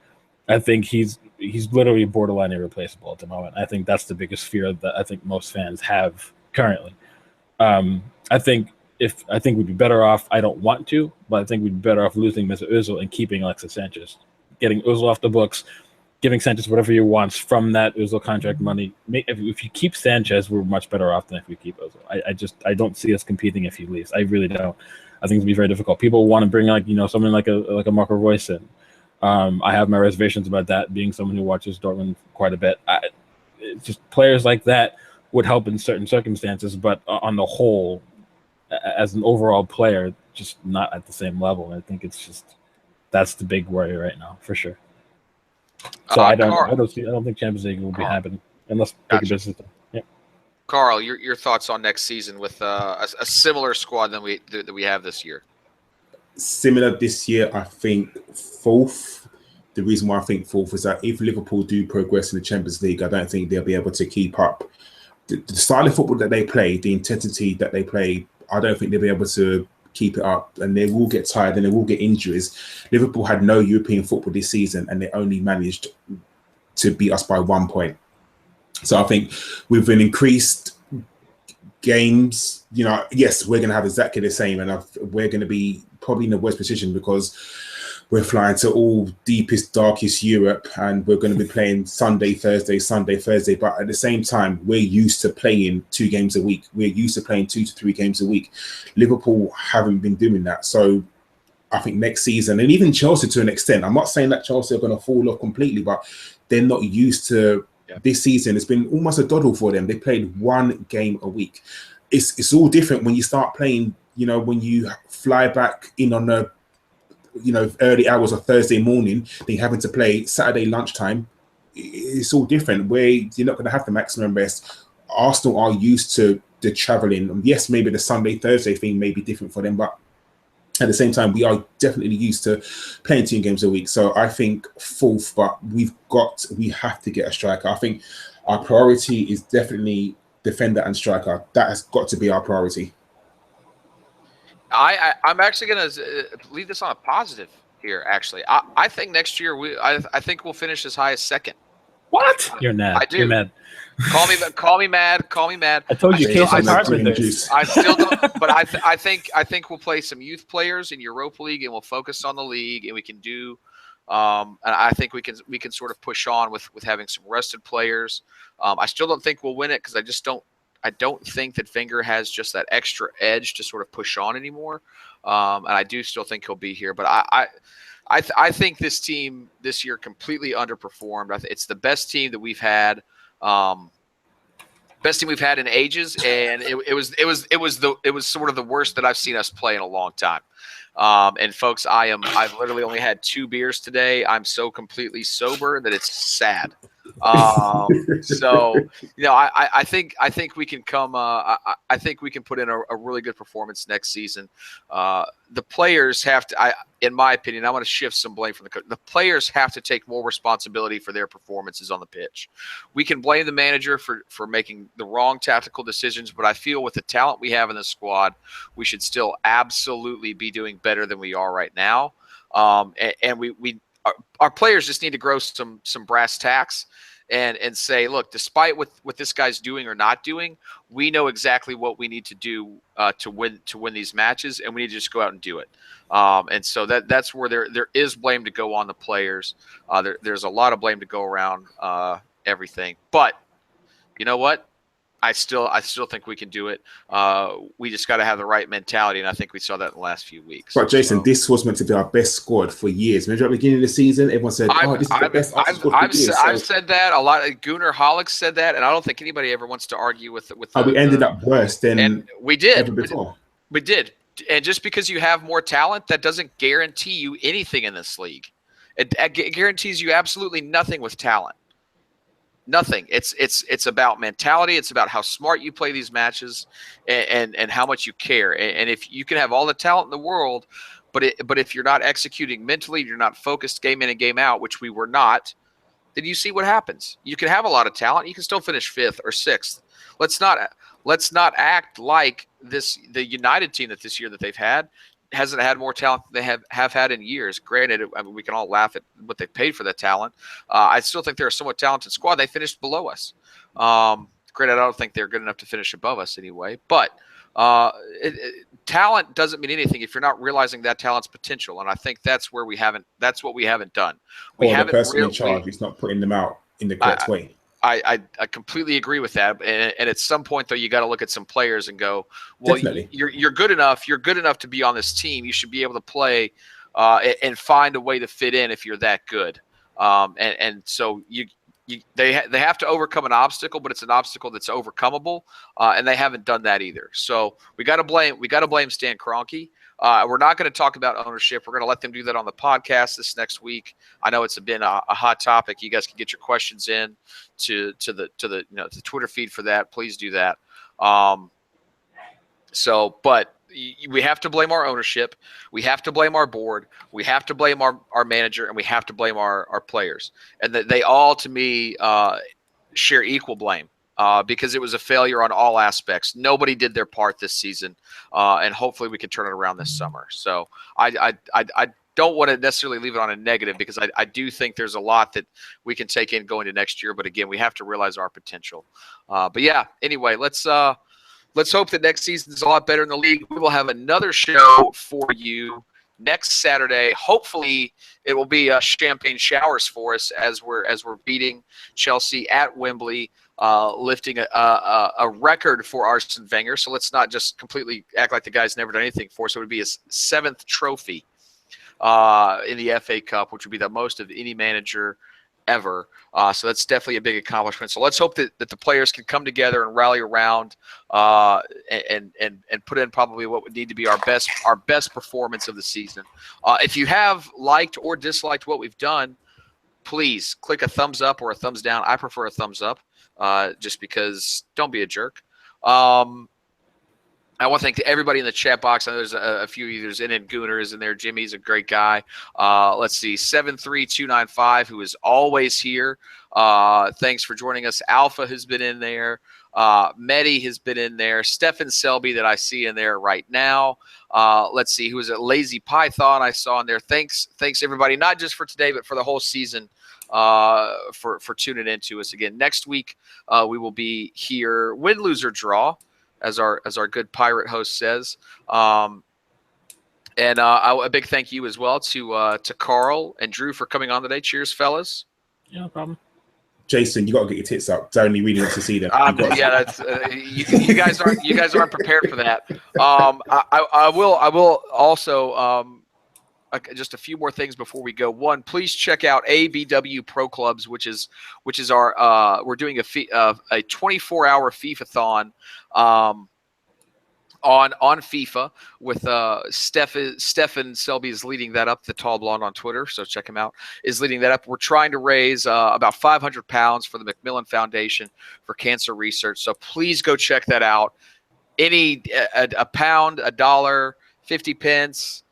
I think he's literally borderline irreplaceable at the moment. I think that's the biggest fear that I think most fans have currently. I think we'd be better off. I don't want to, but I think we'd be better off losing Mr. Ozil and keeping Alexis Sanchez, getting Ozil off the books, giving Sanchez whatever he wants from that Ozil contract money. If you keep Sanchez, we're much better off than if we keep Ozil. I don't see us competing if he leaves. I really don't. I think it'd be very difficult. People want to bring someone like a Marco Reus in. I have my reservations about that, being someone who watches Dortmund quite a bit. It's just players like that would help in certain circumstances, but on the whole, as an overall player, just not at the same level. I think that's the big worry right now, for sure. So I don't think Champions League will be happening unless bigger business. Yeah. Karl, your thoughts on next season with a similar squad that we have this year? Similar this year, I think fourth. The reason why I think fourth is that if Liverpool do progress in the Champions League, I don't think they'll be able to keep up the style of football that they play, the intensity that they play. I don't think they'll be able to keep it up, and they will get tired and they will get injuries. Liverpool had no European football this season, and they only managed to beat us by 1 point. So I think with an increased games, yes, we're going to have exactly the same, and we're going to be probably in the worst position because we're flying to all deepest, darkest Europe, and we're going to be playing Sunday, Thursday. But at the same time, we're used to playing 2 games a week. We're used to playing 2 to 3 games a week. Liverpool haven't been doing that. So I think next season, and even Chelsea to an extent, I'm not saying that Chelsea are going to fall off completely, but they're not used to this season. It's been almost a doddle for them. They played 1 game a week. It's all different when you start playing, when you fly back in on the early hours of Thursday morning, then having to play Saturday lunchtime. It's all different. Where you're not going to have the maximum rest. Arsenal are used to the travelling. Yes, maybe the Sunday, Thursday thing may be different for them, but at the same time, we are definitely used to playing 2 games a week. So I think fourth, but we have to get a striker. I think our priority is definitely defender and striker. That has got to be our priority. I'm actually going to leave this on a positive here. Actually, I think next year I think we'll finish as high as second. What? You're mad. I do. You're mad. Call me mad. I told you, Case was hard with this. I still don't, but I think we'll play some youth players in Europa League, and we'll focus on the league, and we can do. And I think we can sort of push on with having some rested players. I still don't think we'll win it because I don't think that Wenger has just that extra edge to sort of push on anymore. And I do still think he'll be here, but I think this team this year completely underperformed. It's the best team that we've had. Best team we've had in ages, and it was sort of the worst that I've seen us play in a long time. And folks, I've literally only had 2 beers today. I'm so completely sober that it's sad. So I think we can come. I think we can put in a really good performance next season. The players have to. In my opinion, I want to shift some blame from the coach. The players have to take more responsibility for their performances on the pitch. We can blame the manager for making the wrong tactical decisions, but I feel with the talent we have in the squad, we should still absolutely be doing better than we are right now. And our players just need to grow some brass tacks and say, look, despite what this guy's doing or not doing, we know exactly what we need to do to win these matches, and we need to just go out and do it. And so that's where there is blame to go on the players. There's a lot of blame to go around everything. But you know what? I still think we can do it. We just got to have the right mentality, and I think we saw that in the last few weeks. But Jason, this was meant to be our best squad for years. Remember at the beginning of the season, everyone said, this is the best squad for years. I've said that a lot. Gunnar Hollick said that, and I don't think anybody ever wants to argue with. We ended up worse than we did ever before. We did, and just because you have more talent, that doesn't guarantee you anything in this league. It guarantees you absolutely nothing with talent. Nothing. It's about mentality. It's about how smart you play these matches, and how much you care. And if you can have all the talent in the world, but if you're not executing mentally, you're not focused game in and game out, which we were not, then you see what happens. You can have a lot of talent. You can still finish 5th or 6th. Let's not act like the United team that this year that they've had hasn't had more talent than they have had in years. Granted, I mean, we can all laugh at what they paid for that talent. I still think they're a somewhat talented squad. They finished below us. Granted, I don't think they're good enough to finish above us anyway. But talent doesn't mean anything if you're not realizing that talent's potential. And I think that's what we haven't done. The person in charge is not putting them out in the correct way. I completely agree with that, and at some point though, you got to look at some players and go, well, definitely. You're good enough. You're good enough to be on this team. You should be able to play and find a way to fit in if you're that good. And so they have to overcome an obstacle, but it's an obstacle that's overcomeable, and they haven't done that either. So we got to blame Stan Kroenke. We're not going to talk about ownership. We're going to let them do that on the podcast this next week. I know it's been a hot topic. You guys can get your questions in to the Twitter feed for that. Please do that. But we have to blame our ownership. We have to blame our board. We have to blame our manager, and we have to blame our players. And that they all, to me, share equal blame. Because it was a failure on all aspects. Nobody did their part this season, and hopefully we can turn it around this summer. So I don't want to necessarily leave it on a negative, because I do think there's a lot that we can take in going to next year. But again, we have to realize our potential. But yeah, anyway, let's hope that next season is a lot better in the league. We will have another show for you next Saturday. Hopefully it will be champagne showers for us as we're beating Chelsea at Wembley. Lifting a record for Arsene Wenger. So let's not just completely act like the guy's never done anything for us. So it would be his 7th trophy in the FA Cup, which would be the most of any manager ever. So that's definitely a big accomplishment. So let's hope that the players can come together and rally around and put in probably what would need to be our best performance of the season. If you have liked or disliked what we've done, please click a thumbs up or a thumbs down. I prefer a thumbs up. Just because, don't be a jerk. I want to thank everybody in the chat box. I know there's a few. There's Gooner is in there. Jimmy's a great guy. Let's see, 73295, who is always here. Thanks for joining us. Alpha has been in there. Medi has been in there. Stefan Selby that I see in there right now. Let's see, who is it? Lazy Python I saw in there. Thanks everybody, not just for today, but for the whole season. For tuning in to us again. Next week, we will be here, win, lose, or draw, as our good pirate host says. And a big thank you as well to Karl and Drew for coming on today. Cheers, fellas. Yeah, no problem. Jason, you got to get your tits up. Tony really wants to see them. Yeah, that's you guys aren't prepared for that. I will also. Just a few more things before we go. One, please check out ABW Pro Clubs, which is our we're doing a 24-hour FIFA-thon on FIFA with Stefan Selby is leading that up, the tall blonde on Twitter, so check him out, is leading that up. We're trying to raise about £500 for the Macmillan Foundation for cancer research, so please go check that out. A pound, $1, 50 pence,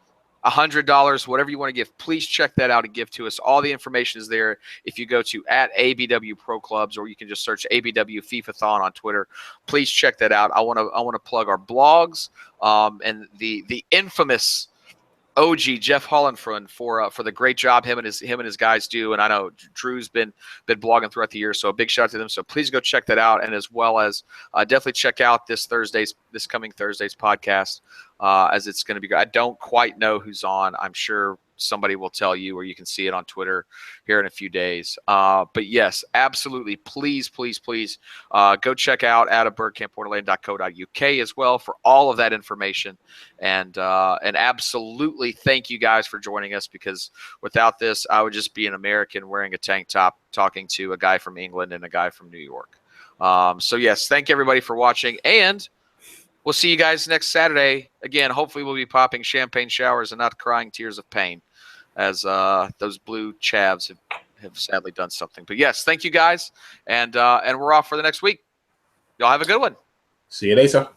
$100, whatever you want to give, please check that out and give to us. All the information is there if you go to @ABW Pro Clubs, or you can just search ABW FIFA-thon on Twitter. Please check that out. I want to plug our blogs and the infamous OG Jeff Hollandfront for the great job him and his guys do. And I know Drew's been blogging throughout the year, so a big shout out to them. So please go check that out, and as well as definitely check out this coming Thursday's podcast, as it's going to be good. I don't quite know who's on. I'm sure somebody will tell you, or you can see it on Twitter here in a few days. But yes, absolutely. Please go check out bergkamp-wonderland.co.uk as well for all of that information. And absolutely thank you guys for joining us, because without this, I would just be an American wearing a tank top talking to a guy from England and a guy from New York. So yes, thank everybody for watching, and we'll see you guys next Saturday. Again, hopefully we'll be popping champagne showers and not crying tears of pain, as those blue chavs have sadly done something. But yes, thank you guys, and we're off for the next week. Y'all have a good one. See you later.